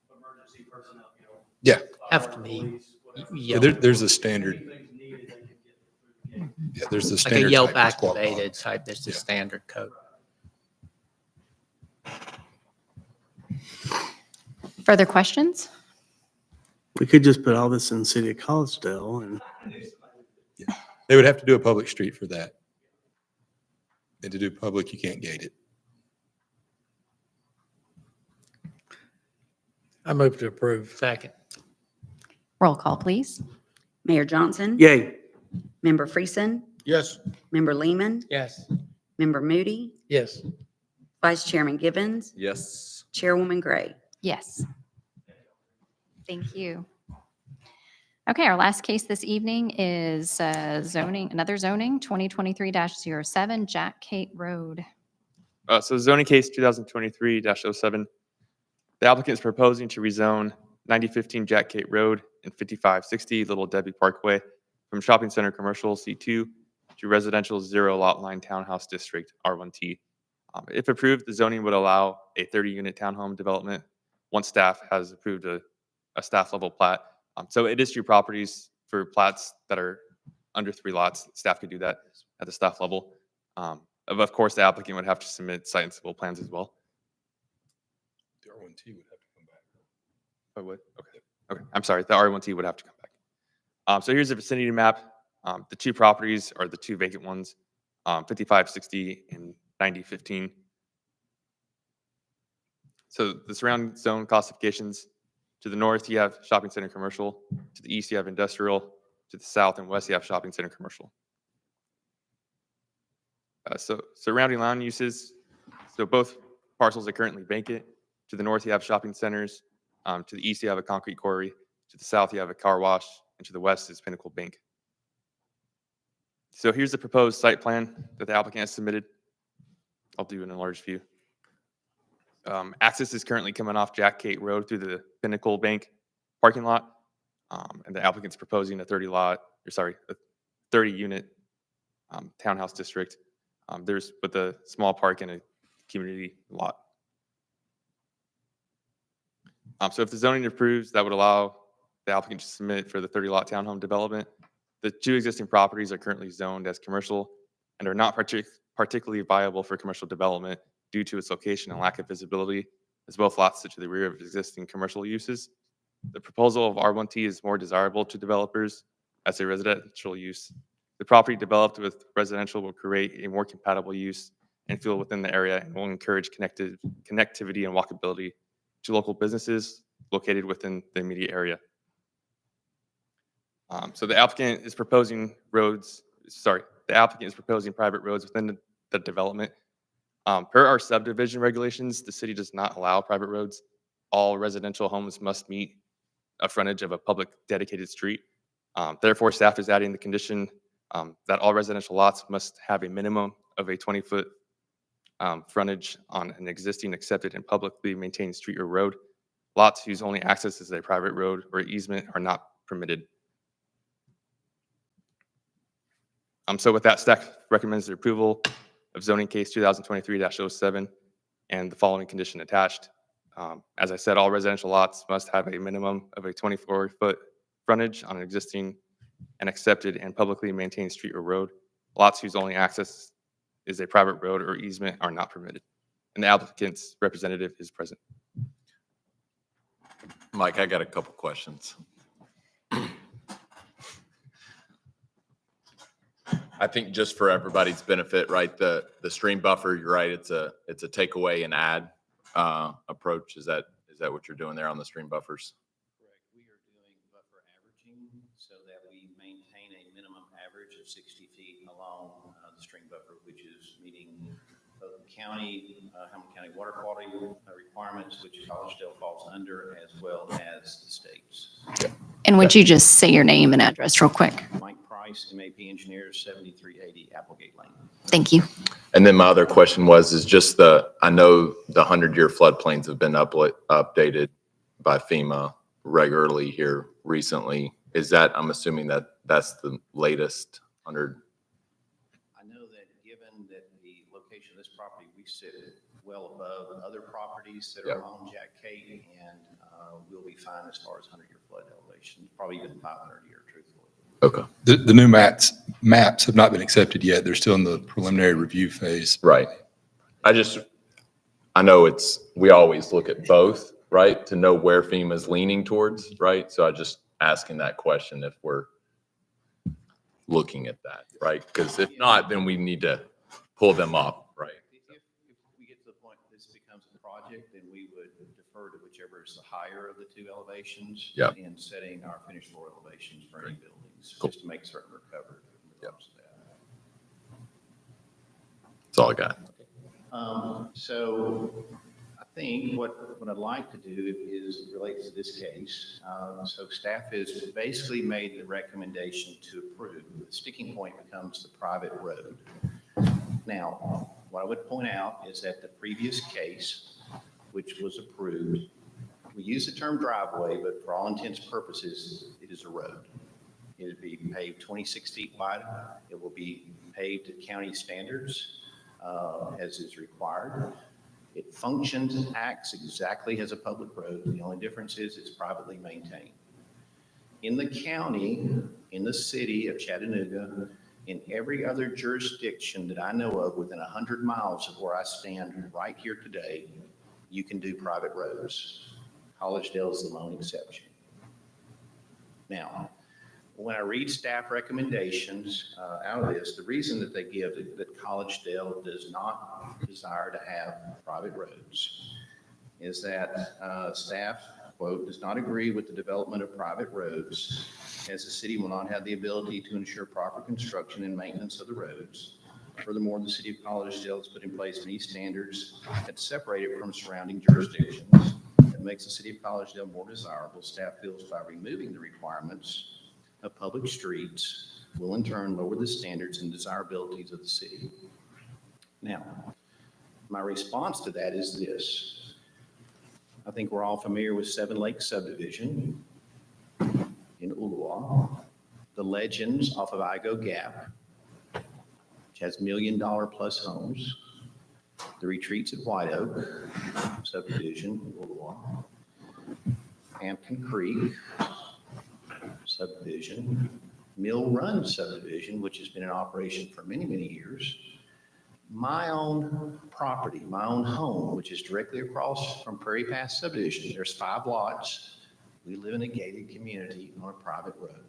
for emergency personnel, Yeah. Have to fire, be police, whatever. Yeah, there's a standard, Anything's needed, they can get through the gate. yeah, there's the Like a standard. Yelp type of squawk activated box. type, that's the Yeah. standard code. Further questions? We could just put all this in the city of Collegedale and They would have to do a public street for that. And to do public, you can't gate it. I move to approve. Second. Roll call, please. Mayor Johnson. yay. Member Freeson. Yes. Member Lehman. Yes. Member Moody. Yes. Vice Chairman Givens. Yes. Chairwoman Gray. Yes. Thank you. Okay, our last case this evening is another zoning, 2023-07, Jack Kate Road. So zoning case 2023-07. The applicant is proposing to rezone 9015 Jack Kate Road and 5560 Little Debbie Parkway from shopping center commercial C2 to residential 0 lot line townhouse district R1T. If approved, the zoning would allow a 30-unit townhome development once staff has approved a staff level plat. So it is 2 properties for plats that are under 3 lots. Staff could do that at the staff level. Of course, the applicant would have to submit site and civil plans as well. The R1T would have to come back. I would. Okay. Okay. I'm sorry. The R1T would have to come back. So here's the vicinity map. The 2 properties are the 2 vacant ones, 5560 and 9015. So the surrounding zone classifications: to the north, you have shopping center commercial. To the east, you have industrial. To the south and west, you have shopping center commercial. So surrounding land uses. So both parcels are currently vacant. To the north, you have shopping centers. To the east, you have a concrete quarry. To the south, you have a car wash. And to the west is Pinnacle Bank. So here's the proposed site plan that the applicant has submitted. I'll do an enlarged view. Access is currently coming off Jack Kate Road through the Pinnacle Bank parking lot. And the applicant's proposing a 30-unit townhouse district. There's with a small park and a community lot. So if the zoning approves, that would allow the applicant to submit for the 30-lot townhome development. The 2 existing properties are currently zoned as commercial and are not particularly viable for commercial development due to its location and lack of visibility, as both lots sit to the rear of existing commercial uses. The proposal of R1T is more desirable to developers as a residential use. The property developed with residential will create a more compatible use and feel within the area and will encourage connectivity and walkability to local businesses located within the immediate area. So the applicant is proposing private roads within the development. Per our subdivision regulations, the city does not allow private roads. All residential homes must meet a frontage of a public dedicated street. Therefore, staff is adding the condition that all residential lots must have a minimum of a 20-foot frontage on an existing accepted and publicly maintained street or road. Lots whose only access is a private road or easement are not permitted. So with that, staff recommends the approval of zoning case 2023-07 and the following condition attached. As I said, all residential lots must have a minimum of a 24-foot frontage on an existing and accepted and publicly maintained street or road. Lots whose only access is a private road or easement are not permitted. And the applicant's representative is present. Mike, I got a couple questions. I think just for everybody's benefit, right? The stream buffer, you're right. It's a takeaway and add approach. Is that what you're doing there on the stream buffers? Correct. We are doing buffer averaging so that we maintain a minimum average of 60 feet along the stream buffer, which is meeting both the county, Hamilton County water quality requirements, which Collegedale falls under, as well as the state's. And would you just say your name and address real quick? Mike Price, MAP Engineer, 7380 Applegate Lane. Thank you. And then my other question is just I know the 100-year floodplains have been updated by FEMA regularly here recently. Is that, I'm assuming that's the latest 100? I know that given that the location of this property, we sit well above other properties that are along Jack Kate, and we'll be fine as far as 100-year flood elevation, probably even 500-year, truthfully. Okay. The new maps have not been accepted yet. They're still in the preliminary review phase. Right. I know we always look at both, right, to know where FEMA's leaning towards, right? So I just asking that question if we're looking at that, right? Because if not, then we need to pull them up, right? If we get to the point that this becomes a project, then we would defer to whichever is the higher of the 2 elevations in setting our finished floor elevations for any buildings, just to make certain we're covered. That's all I got. So I think what I'd like to do is relate to this case. So staff has basically made the recommendation to approve. The sticking point becomes the private road. Now, what I would point out is that the previous case, which was approved, we use the term driveway, but for all intents and purposes, it is a road. It would be paved 26 feet wide. It will be paved to county standards as is required. It functions and acts exactly as a public road. The only difference is it's privately maintained. In the county, in the city of Chattanooga, in every other jurisdiction that I know of within 100 miles of where I stand right here today, you can do private roads. Collegedale is the lone exception. Now, when I read staff recommendations out of this, the reason that they give that Collegedale does not desire to have private roads is that staff, quote, does not agree with the development of private roads, as the city will not have the ability to ensure proper construction and maintenance of the roads. Furthermore, the city of Collegedale has put in place many standards that separate it from surrounding jurisdictions. That makes the city of Collegedale more desirable. Staff feels by removing the requirements of public streets will in turn lower the standards and desirabilities of the city. Now, My response to that is this. I think we're all familiar with Seven Lakes subdivision in Ooltewah, the Legends off of Igo Gap, which has $1 million plus homes, the Retreats at White Oak subdivision in Ooltewah, Hampton Creek subdivision, Mill Run subdivision, which has been in operation for many, many years, my own property, my own home, which is directly across from Prairie Pass subdivision. There's 5 lots. We live in a gated community on a private road.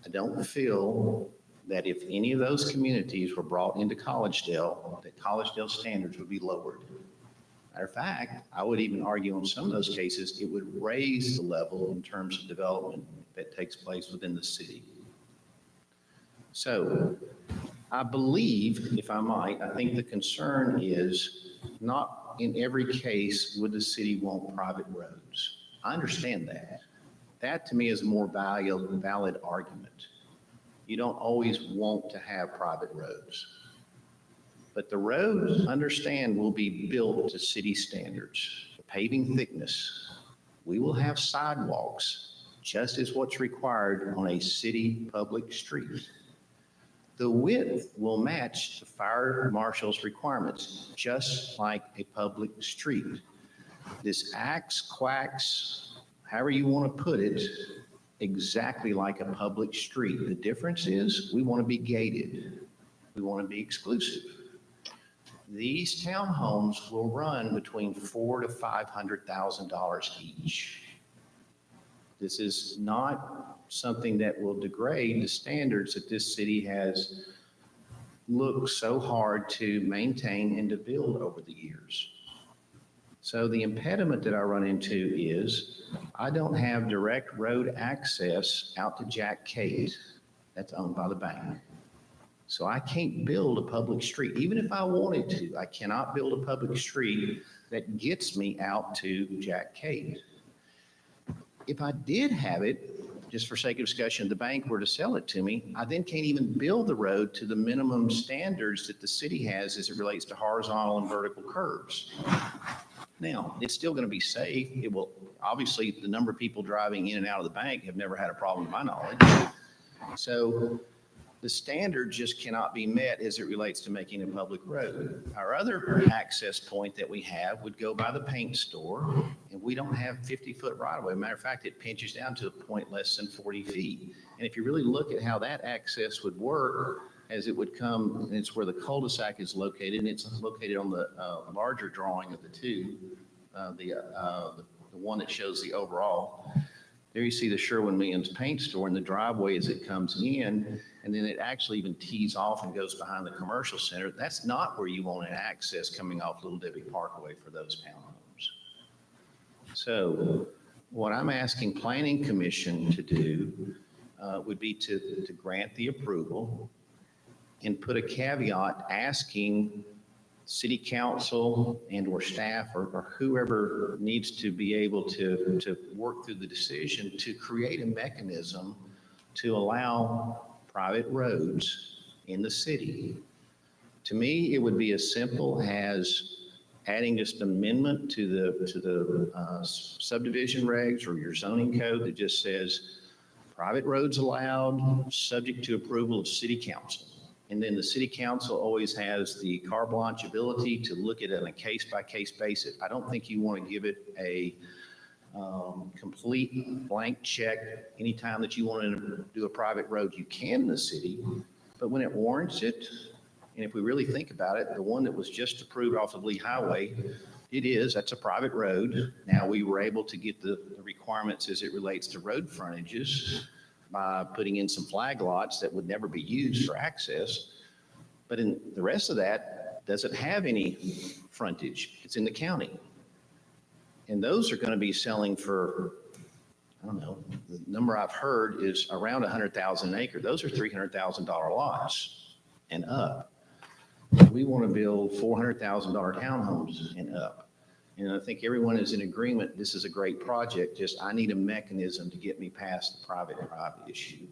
I don't feel that if any of those communities were brought into Collegedale, that Collegedale standards would be lowered. Matter of fact, I would even argue in some of those cases, it would raise the level in terms of development that takes place within the city. So I believe, if I might, I think the concern is not in every case would the city want private roads. I understand that. That to me is a more valid argument. You don't always want to have private roads. But the roads, understand, will be built to city standards, paving thickness. We will have sidewalks, just as what's required on a city public street. The width will match the fire marshal's requirements, just like a public street. This acts, quacks, however you want to put it, exactly like a public street. The difference is we want to be gated. We want to be exclusive. These townhomes will run between $400,000 to $500,000 each. This is not something that will degrade the standards that this city has looked so hard to maintain and to build over the years. So the impediment that I run into is I don't have direct road access out to Jack Cade. That's owned by the bank. So I can't build a public street. Even if I wanted to, I cannot build a public street that gets me out to Jack Cade. If I did have it, just for sake of discussion, the bank were to sell it to me, I then can't even build the road to the minimum standards that the city has as it relates to horizontal and vertical curves. Now, it's still going to be safe. It will, obviously, the number of people driving in and out of the bank have never had a problem to my knowledge. So the standard just cannot be met as it relates to making a public road. Our other access point that we have would go by the paint store, and we don't have 50-foot right-of-way. Matter of fact, it pinches down to a point less than 40 feet. And if you really look at how that access would work, as it would come, and it's where the cul-de-sac is located, and it's located on the larger drawing of the two, the one that shows the overall. There you see the Sherwin-Williams paint store and the driveway as it comes in, and then it actually even tees off and goes behind the commercial center. That's not where you want an access coming off Little Debbie Parkway for those townhomes. So what I'm asking Planning Commission to do would be to grant the approval and put a caveat asking city council and or staff or whoever needs to be able to work through the decision to create a mechanism to allow private roads in the city. To me, it would be as simple as adding just an amendment to the subdivision regs or your zoning code that just says private roads allowed, subject to approval of city council. And then the city council always has the carte blanche ability to look at it on a case-by-case basis. I don't think you want to give it a complete blank check. Anytime that you want to do a private road, you can in the city. But when it warrants it, and if we really think about it, the one that was just approved off of Lee Highway, that's a private road. Now, we were able to get the requirements as it relates to road frontages by putting in some flag lots that would never be used for access. But in the rest of that, doesn't have any frontage. It's in the county. And those are going to be selling for, I don't know, the number I've heard is around 100,000 an acre. Those are $300,000 lots and up. We want to build $400,000 townhomes and up. And I think everyone is in agreement, this is a great project, just I need a mechanism to get me past the private drive issue.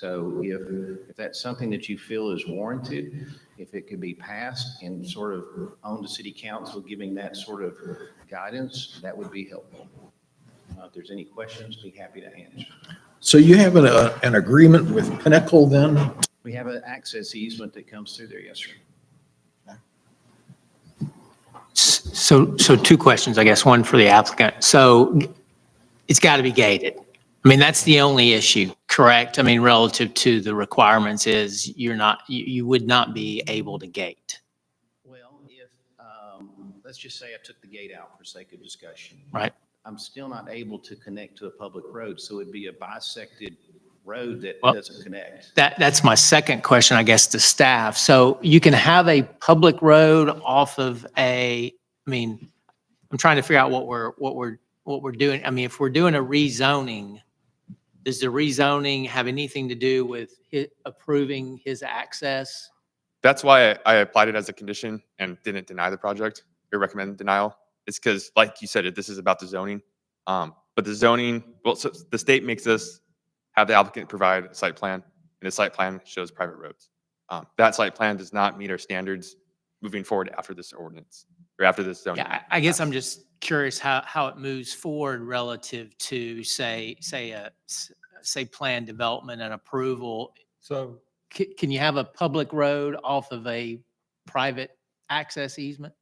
So if that's something that you feel is warranted, if it could be passed and sort of on to city council giving that sort of guidance, that would be helpful. If there's any questions, be happy to answer. So you have an agreement with Pinnacle then? We have an access easement that comes through there, yes, sir. So two questions, I guess, one for the applicant. So it's got to be gated. I mean, that's the only issue, correct? I mean, relative to the requirements is you would not be able to gate. Well, if, let's just say I took the gate out for sake of discussion. Right. I'm still not able to connect to a public road, so it'd be a bisected road that Well, doesn't connect. That's my second question, I guess, to staff. So you can have a public road off of I mean, I'm trying to figure out what we're doing. I mean, if we're doing a rezoning, does the rezoning have anything to do with approving his access? That's why I applied it as a condition and didn't deny the project or recommend denial. It's because, like you said, this is about the zoning. But the zoning, well, so the state makes us have the applicant provide a site plan, and the site plan shows private roads. That site plan does not meet our standards moving forward after this ordinance or after this zoning. Yeah, I guess I'm just curious how it moves forward relative to say plan development and approval. So Can you have a public road off of a private access easement?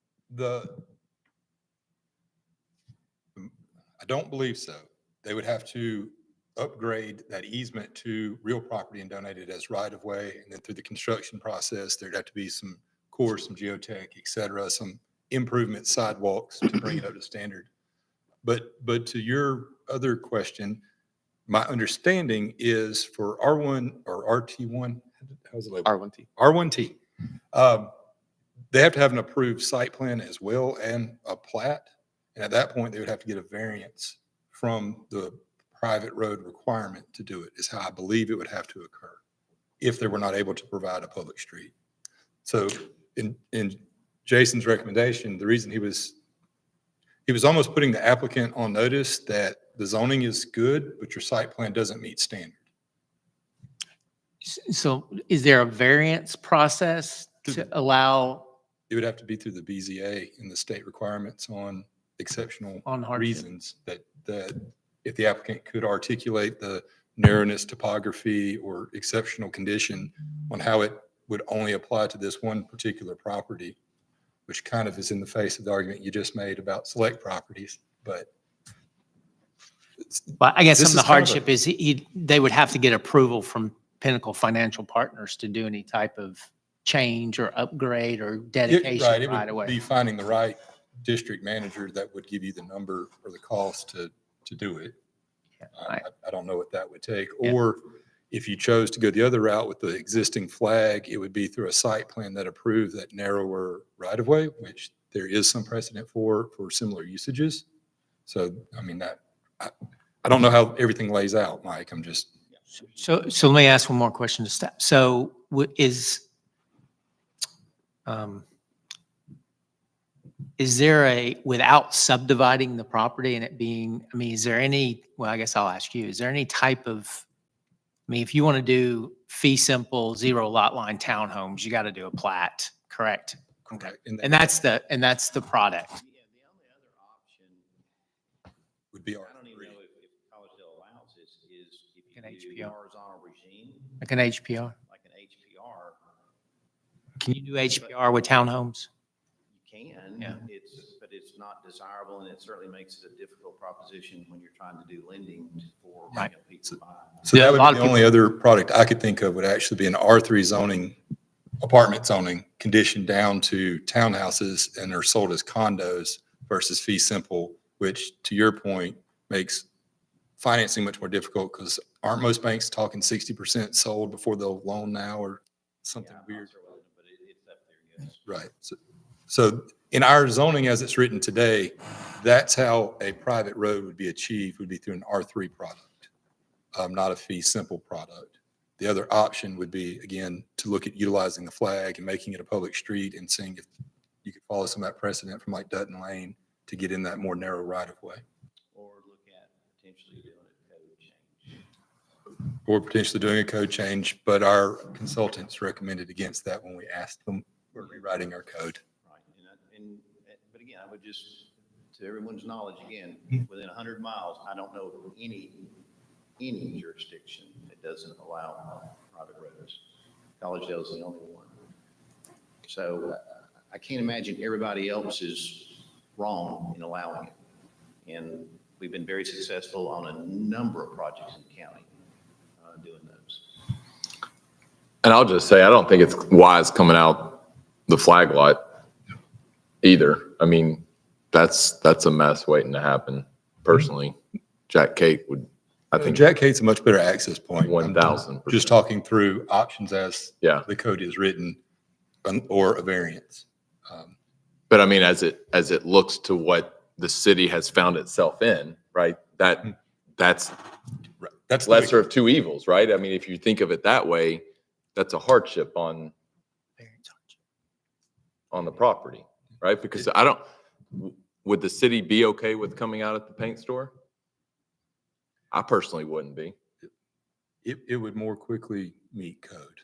I don't believe so. They would have to upgrade that easement to real property and donate it as right of way. And then through the construction process, there'd have to be some some geotech, et cetera, some improvement sidewalks to bring it up to standard. But to your other question, my understanding is for R1 or RT1, how's it labeled? R1T. R1T. They have to have an approved site plan as well and a plat. And at that point, they would have to get a variance from the private road requirement to do it, is how I believe it would have to occur if they were not able to provide a public street. So in Jason's recommendation, the reason he was almost putting the applicant on notice that the zoning is good, but your site plan doesn't meet standard. So is there a variance process to allow? It would have to be through the BZA and the state requirements on exceptional On hardship. reasons that if the applicant could articulate the narrowness, topography, or exceptional condition on how it would only apply to this one particular property, which kind of is in the face of the argument you just made about select properties, but. Well, I guess This some of is the kind of a- hardship is they would have to get approval from Pinnacle Financial Partners to do any type of change or upgrade or dedication Right, it right would away. be finding the right district manager that would give you the number or the cost to do it. Right. I don't know what that would take. Yeah. Or if you chose to go the other route with the existing flag, it would be through a site plan that approved that narrower right of way, which there is some precedent for similar usages. So, I mean, I don't know how everything lays out, Mike. I'm just. So let me ask one more question to staff. So is there without subdividing the property and it being, I mean, is there any, well, I guess I'll ask you, is there any type of, I mean, if you want to do fee simple, zero lot line townhomes, you got to do a plat, correct? Okay. And that's the product. Yeah, the only other option, Would be I don't even know if Collegedale allows this, is if you An do HPR. horizontal regime, Like an HPR. like an HPR, Can you do HPR with townhomes? you can. Yeah. But it's not desirable, and it certainly makes it a difficult proposition when you're trying to do lending for Right. people to buy. So Yeah, that a would lot be of the only other product I could think of would actually be an R3 zoning, apartment zoning conditioned down to townhouses and are sold as condos versus fee simple, which to your point makes financing much more difficult because aren't most banks talking 60% sold before they'll loan now or something Yeah, I'm not weird? sure what, but it's up there, yes. Right. So in our zoning as it's written today, that's how a private road would be achieved, would be through an R3 product, not a fee simple product. The other option would be, again, to look at utilizing the flag and making it a public street and seeing if you could follow some of that precedent from like Dutton Lane to get in that more narrow right of way. Or look at potentially doing a code change. or potentially doing a code change, but our consultants recommended against that when we asked them for rewriting our code. Right, but again, I would just, to everyone's knowledge, again, within 100 miles, I don't know of any jurisdiction that doesn't allow private roads. Collegedale is the only one. So I can't imagine everybody else is wrong in allowing it. And we've been very successful on a number of projects in the county doing those. And I'll just say, I don't think it's wise coming out the flag lot either. I mean, that's a mess waiting to happen. Personally, Jack Kate would, I think. Jack Kate's a much better access point. 1,000%. Just talking through options as Yeah. the code is written or a variance. But I mean, as it looks to what the city has found itself in, right? That's That's lesser of two evils, right? I mean, if you think of it that way, that's a hardship on the property, right? Because would the city be okay with coming out at the paint store? I personally wouldn't be. It would more quickly meet code.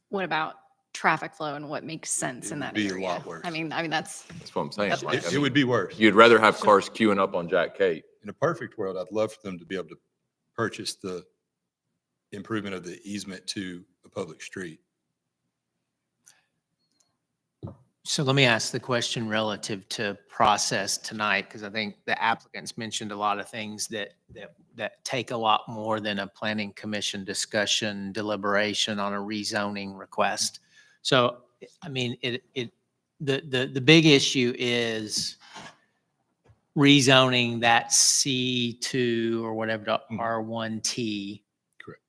What about traffic flow and what makes sense in that It would area? be a lot worse. I mean, that's, That's what I'm saying. That's Like, I It mean, would be worse. you'd rather have cars queuing up on Jack Kate. In a perfect world, I'd love for them to be able to purchase the improvement of the easement to a public street. So let me ask the question relative to process tonight, because I think the applicants mentioned a lot of things that take a lot more than a planning commission discussion, deliberation on a rezoning request. So, I mean, the big issue is rezoning that C2 or whatever to R1T. Correct.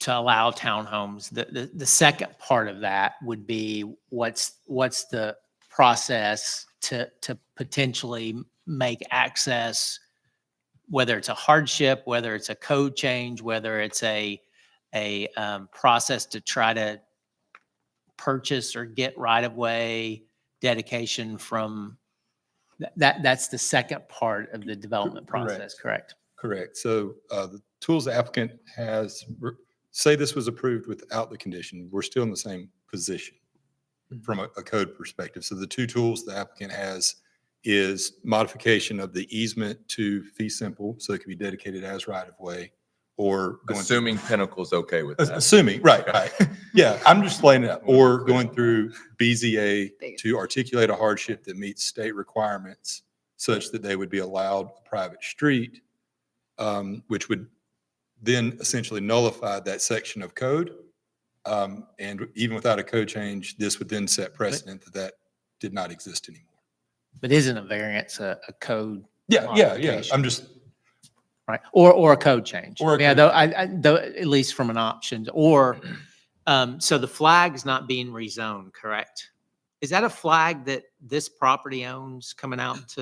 To allow townhomes. The second part of that would be what's the process to potentially make access, whether it's a hardship, whether it's a code change, whether it's a process to try to purchase or get right-of-way dedication from, that's the second part of the development process, correct? Correct. So the tools the applicant has, say this was approved without the condition, we're still in the same position from a code perspective. So the two tools the applicant has is modification of the easement to fee simple, so it can be dedicated as right-of-way, or going Assuming Pinnacle's okay with that. assuming, right. Yeah, I'm just laying it out. Or going through BZA to articulate a hardship that meets state requirements such that they would be allowed a private street, which would then essentially nullify that section of code. And even without a code change, this would then set precedent that did not exist anymore. But isn't a variance a code? Yeah. modification? I'm just, Right, or a code change. Or a Yeah, code though, at least from an option, or, so the flag is not being rezoned, correct? Is that a flag that this property owns coming out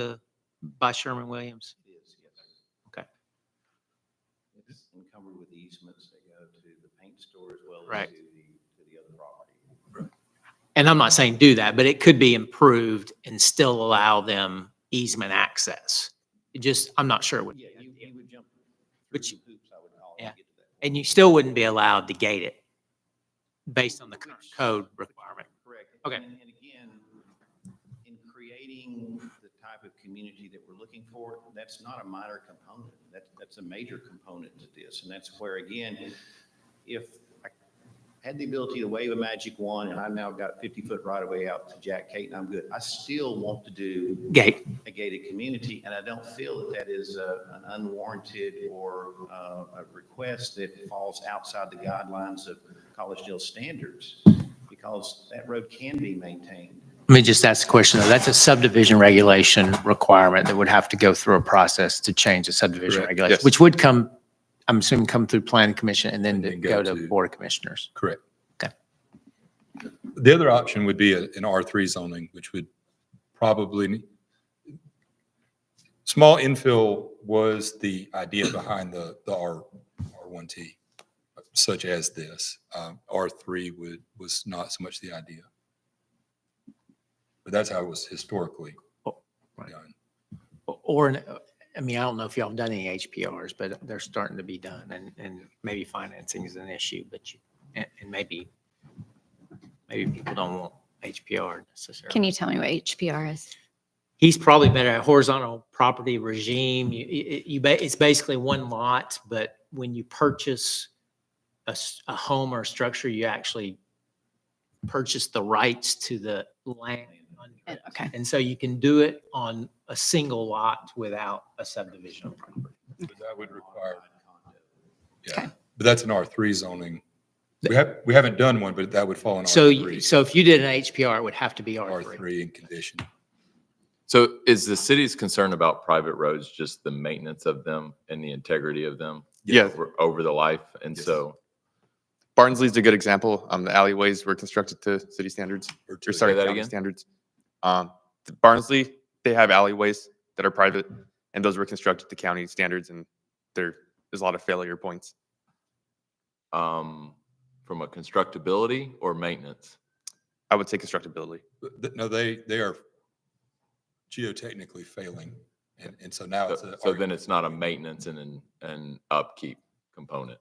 by Sherman-Williams? It is, yes. Okay. It's encumbered with easements that go to the paint store as well as Right. to the other property. And I'm not saying do that, but it could be improved and still allow them easement access. It just, I'm not sure. Yeah, you would jump through But some hoops, I would call it, Yeah. to get to that. And you still wouldn't be allowed to gate it based on the current code requirement. Correct. Okay. And again, in creating the type of community that we're looking for, that's not a minor component. That's a major component to this. And that's where, again, if I had the ability to wave a magic wand and I've now got 50-foot right of way out to Jack Kate and I'm good, I still want to do Gate. a gated community. And I don't feel that is an unwarranted or a request that falls outside the guidelines of Collegedale standards, because that road can be maintained. Let me just ask a question, though. That's a subdivision regulation requirement that would have to go through a process to change the subdivision Correct. regulation, Yes. which would come, I'm assuming, come through planning commission and then And to then go go to to- board of commissioners. correct. Okay. The other option would be an R3 zoning, which would probably, small infill was the idea behind the R1T, such as this. R3 was not so much the idea. But that's how it was historically Oh, right. done. Or I mean, I don't know if y'all have done any HPRs, but they're starting to be done, and maybe financing is an issue, but and maybe people don't want HPR necessarily. Can you tell me what HPR is? He's probably better at horizontal property regime. It's basically one lot, but when you purchase a home or a structure, you actually purchase the rights to the land. Okay. And so you can do it on a single lot without a subdivision of property. But that would require, Okay. yeah, but that's an R3 zoning. We haven't done one, but that would fall in So, R3. so if you did an HPR, it would have to be R3. R3 in condition. So is the city's concern about private roads just the maintenance of them and the integrity of them? Yeah. Over the life? And Yes. so, Barnsley's a good example. The alleyways were constructed to city standards, or Say sorry, that county again? standards. Barnsley, they have alleyways that are private, and those were constructed to county standards, and there's a lot of failure points. from a constructability or maintenance? I would say constructability. No, they are geotechnically failing. And so now it's a. So then it's not a maintenance and an upkeep component.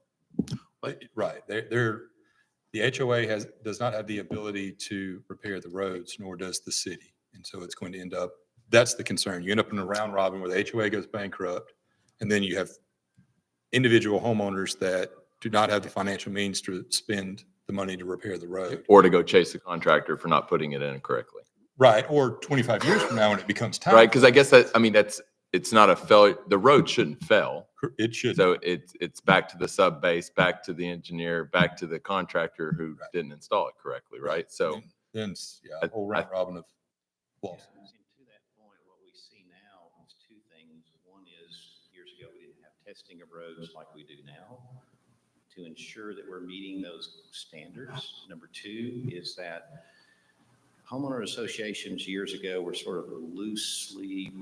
Right. The HOA does not have the ability to repair the roads, nor does the city. And so it's going to end up, that's the concern. You end up in a round robin where the HOA goes bankrupt, and then you have individual homeowners that do not have the financial means to spend the money to repair the road. Or to go chase the contractor for not putting it in correctly. Right. Or 25 years from now when it becomes time. Right, because I guess it's not a failure, the road shouldn't fail. It should. So it's back to the sub base, back to the engineer, back to the contractor who didn't install it correctly, right? So Then, yeah, a whole round robin of losses. And to that point, what we see now is two things. One is, years ago, we didn't have testing of roads like we do now to ensure that we're meeting those standards. Number two is that homeowner associations years ago were sort of loosely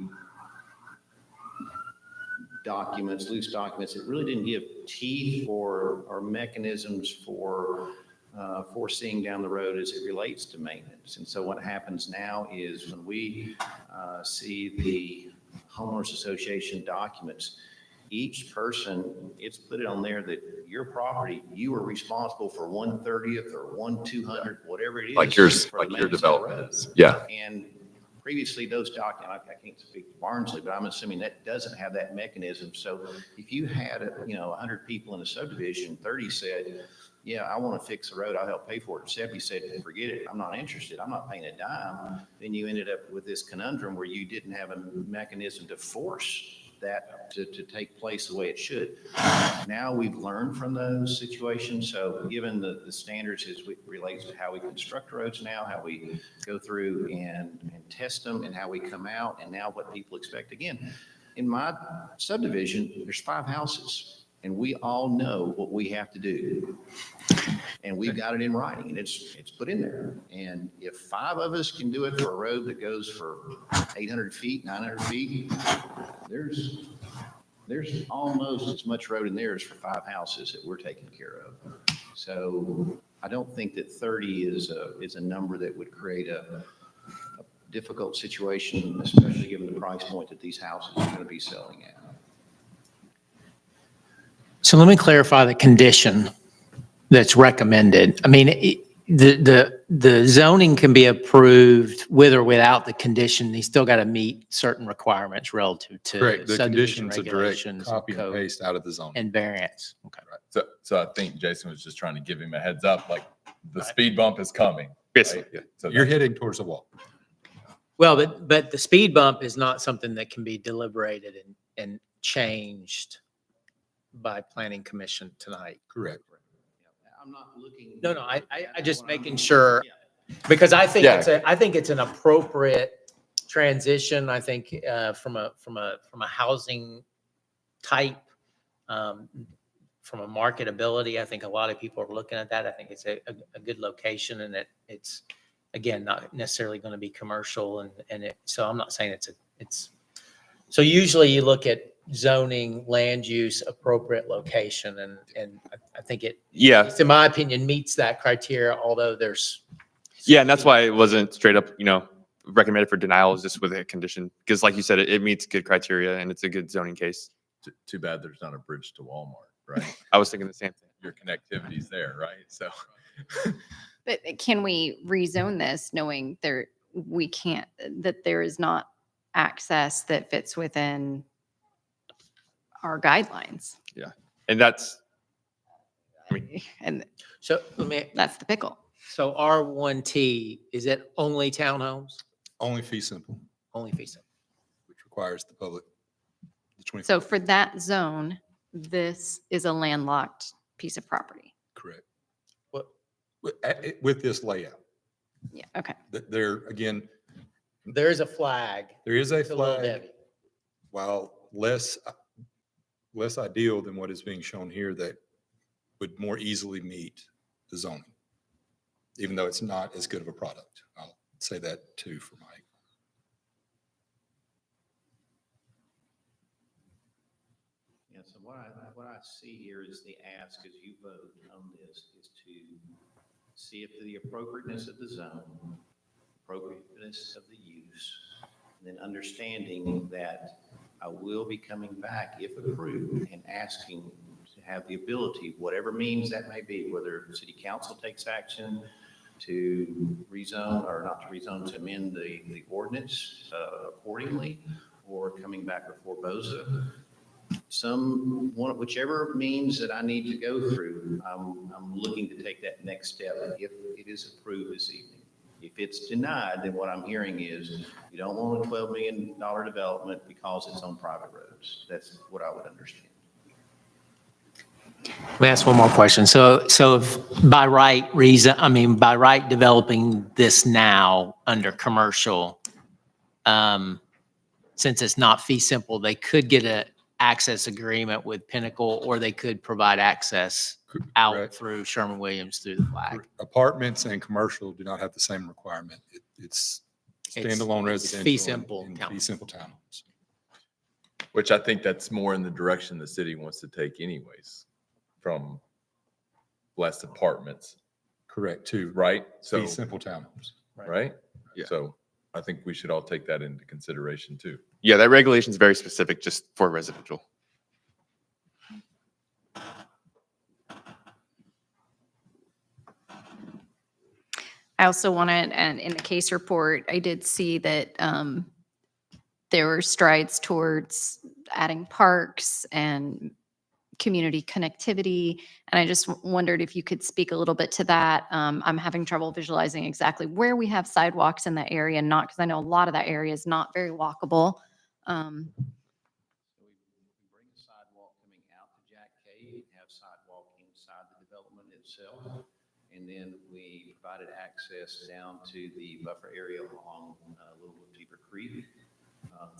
loose documents. It really didn't give teeth or mechanisms for foreseeing down the road as it relates to maintenance. And so what happens now is when we see the homeowners association documents, each person, it's put it on there that your property, you are responsible for 1/30th or 1/200th, whatever it is. like your for the maintenance of the development road. is. Yeah. And previously, those documents, I can't speak to Barnsley, but I'm assuming that doesn't have that mechanism. So if you had, 100 people in a subdivision, 30 said, yeah, I want to fix the road, I'll help pay for it. 70 said, forget it, I'm not interested, I'm not paying a dime. Then you ended up with this conundrum where you didn't have a mechanism to force that to take place the way it should. Now we've learned from those situations. So given the standards as it relates to how we construct roads now, how we go through and test them, and how we come out, and now what people expect. Again, in my subdivision, there's 5 houses, and we all know what we have to do. And we've got it in writing, and it's put in there. And if 5 of us can do it for a road that goes for 800 feet, 900 feet, there's almost as much road in there as for 5 houses that we're taking care of. So I don't think that 30 is a number that would create a difficult situation, especially given the price point that these houses are going to be selling at. So let me clarify the condition that's recommended. I mean, the zoning can be approved with or without the condition. They still got to meet certain requirements relative to Correct. The subdivision conditions are direct regulations, copy and code, paste out of the zone. and variance. Okay. So I think Jason was just trying to give him a heads up, like the speed bump is coming. Yes. right? Yeah. So You're heading towards the wall. Well, but the speed bump is not something that can be deliberated and changed by planning commission tonight. Correct. I'm not looking. No, I just making sure, because I think it's an appropriate transition. I think from a housing type, from a marketability, I think a lot of people are looking at that. I think it's a good location, and it's again not necessarily going to be commercial, so I'm not saying it's. So usually you look at zoning, land use, appropriate location, and I think it, Yeah. at least in my opinion, meets that criteria, although there's. Yeah, and that's why it wasn't straight up, recommended for denial is just with a condition, because like you said, it meets good criteria and it's a good zoning case. Too bad there's not a bridge to Walmart, right? I was thinking the same thing. Your connectivity's there, right? So. But can we rezone this knowing we can't, that there is not access that fits within our guidelines? And that's, And So let me, that's the pickle. so R1T, is it only townhomes? Only fee simple, Only fee simple? which requires the public, the 20. So for that zone, this is a landlocked piece of property. Correct. What? With this layout, Yeah, okay. there, again, There is a flag. there is a to Little flag, Debbie. while less ideal than what is being shown here, that would more easily meet the zoning, even though it's not as good of a product. I'll say that too for Mike. Yeah, so what I see here is the ask as you vote on this is to see if the appropriateness of the zone, appropriateness of the use, and then understanding that I will be coming back if approved and asking to have the ability, whatever means that may be, whether city council takes action to rezone or not to rezone, to amend the ordinance accordingly, or coming back before BOZA. Whichever means that I need to go through, I'm looking to take that next step if it is approved this evening. If it's denied, then what I'm hearing is you don't want a $12 million development because it's on private roads. That's what I would understand. Let me ask one more question. So if by right reason, by right developing this now under commercial, since it's not fee simple, they could get a access agreement with Pinnacle, or they could provide access out Correct. through Sherman-Williams through the flag. Apartments and commercial do not have the same requirement. It's standalone It's residential. fee simple and townhomes. Fee simple townhomes. Which I think that's more in the direction the city wants to take anyways, from less apartments, Correct, too. right? So, Fee simple townhomes. right? Yeah. So I think we should all take that into consideration too. yeah, that regulation is very specific just for residential. I also wanted, and in the case report, I did see that there were strides towards adding parks and community connectivity. And I just wondered if you could speak a little bit to that. I'm having trouble visualizing exactly where we have sidewalks in that area, not because I know a lot of that area is not very walkable. So we bring a sidewalk coming out to Jack Cave, have sidewalk inside the development itself. And then we provided access down to the buffer area along Little Deeper Creek.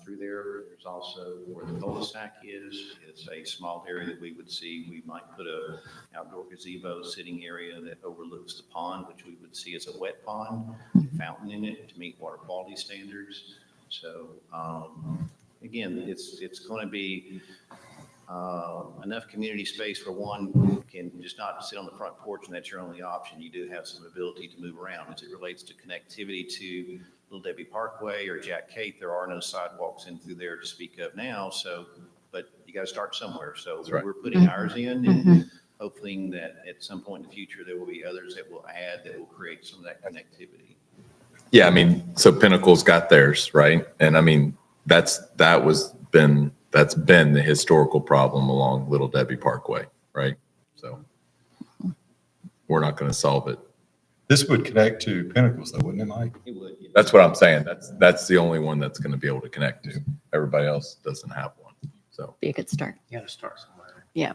Through there's also where the cul-de-sac is. It's a small area that we would see. We might put a outdoor gazebo sitting area that overlooks the pond, which we would see as a wet pond, fountain in it to meet water quality standards. So again, it's going to be enough community space where one can just not sit on the front porch and that's your only option. You do have some ability to move around. As it relates to connectivity to Little Debbie Parkway or Jack Cate, there are no sidewalks in through there to speak of now. So, but you got to start somewhere. So right. we're putting ours in and hoping that at some point in the future, there will be others that will add, that will create some of that connectivity. Yeah, I mean, so Pinnacle's got theirs, right? And I mean, that's been the historical problem along Little Debbie Parkway, right? So we're not going to solve it. This would connect to Pinnacles though, wouldn't it, Mike? It would. That's what I'm saying. That's the only one that's going to be able to connect to. Everybody else doesn't have one. So Be a good start. You got to start somewhere. Yeah.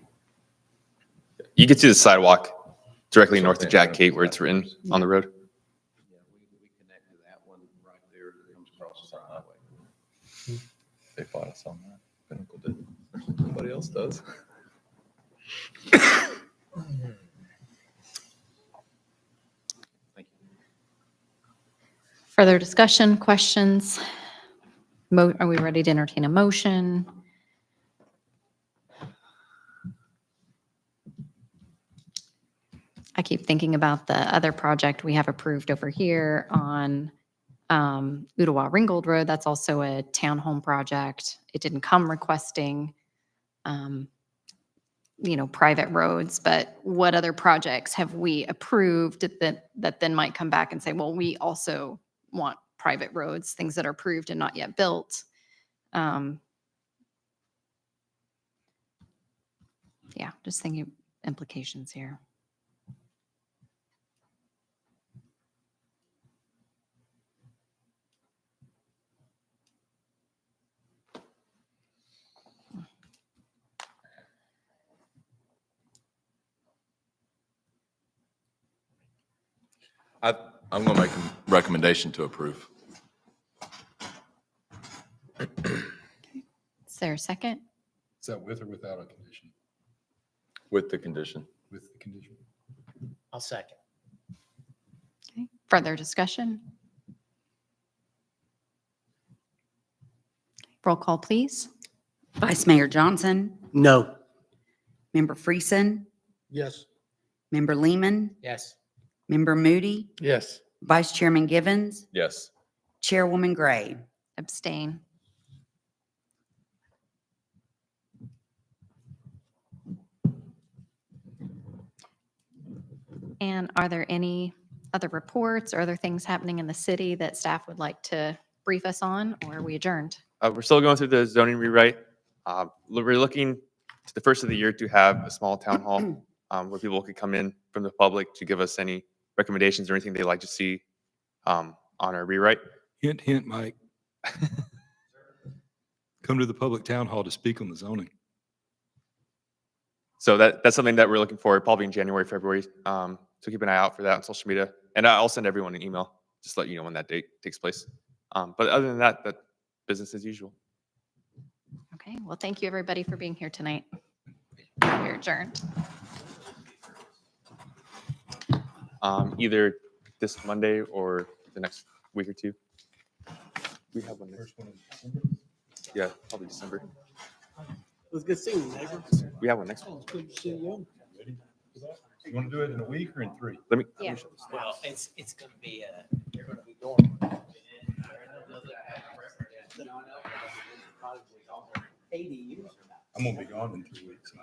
You can see the sidewalk directly north of Jack Cate where it's written on the road. Yeah, we connect to that one right there that comes across the highway. they fought us on that. Pinnacle didn't. Nobody else does. Further discussion, questions? Are we ready to entertain a motion? I keep thinking about the other project we have approved over here on Ottawa Ringgold Road, that's also a townhome project. It didn't come requesting, private roads, but what other projects have we approved that then might come back and say, well, we also want private roads, things that are approved and not yet built. Yeah, just thinking implications here. I'm going to make a recommendation to approve. Is there a second? Is that with or without a condition? With the condition. With the condition. I'll second. Okay. Further discussion? Roll call, please. Vice Mayor Johnson, No. Member Friesen, Yes. Member Lehman, Yes. Member Moody, Yes. Vice Chairman Givens, Yes. Chairwoman Gray. Abstain. And are there any other reports or other things happening in the city that staff would like to brief us on, or are we adjourned? We're still going through the zoning rewrite. We're looking to the first of the year to have a small town hall where people could come in from the public to give us any recommendations or anything they'd like to see on our rewrite. Hint, hint, Mike. Come to the public town hall to speak on the zoning. So that's something that we're looking for probably in January, February. So keep an eye out for that on social media. And I'll send everyone an email, just to let you know when that date takes place. But other than that, business as usual. Okay, well, thank you, everybody, for being here tonight. We're adjourned. Either this Monday or the next week or two. We have one next. Yeah, probably December. It was good seeing you, neighbor. We have one next one. Good to see you. You want to do it in a week or in 3? Let me. Yeah. Well, it's going to be, you're going to be going. 80 years from now. I'm going to be gone in 3 weeks.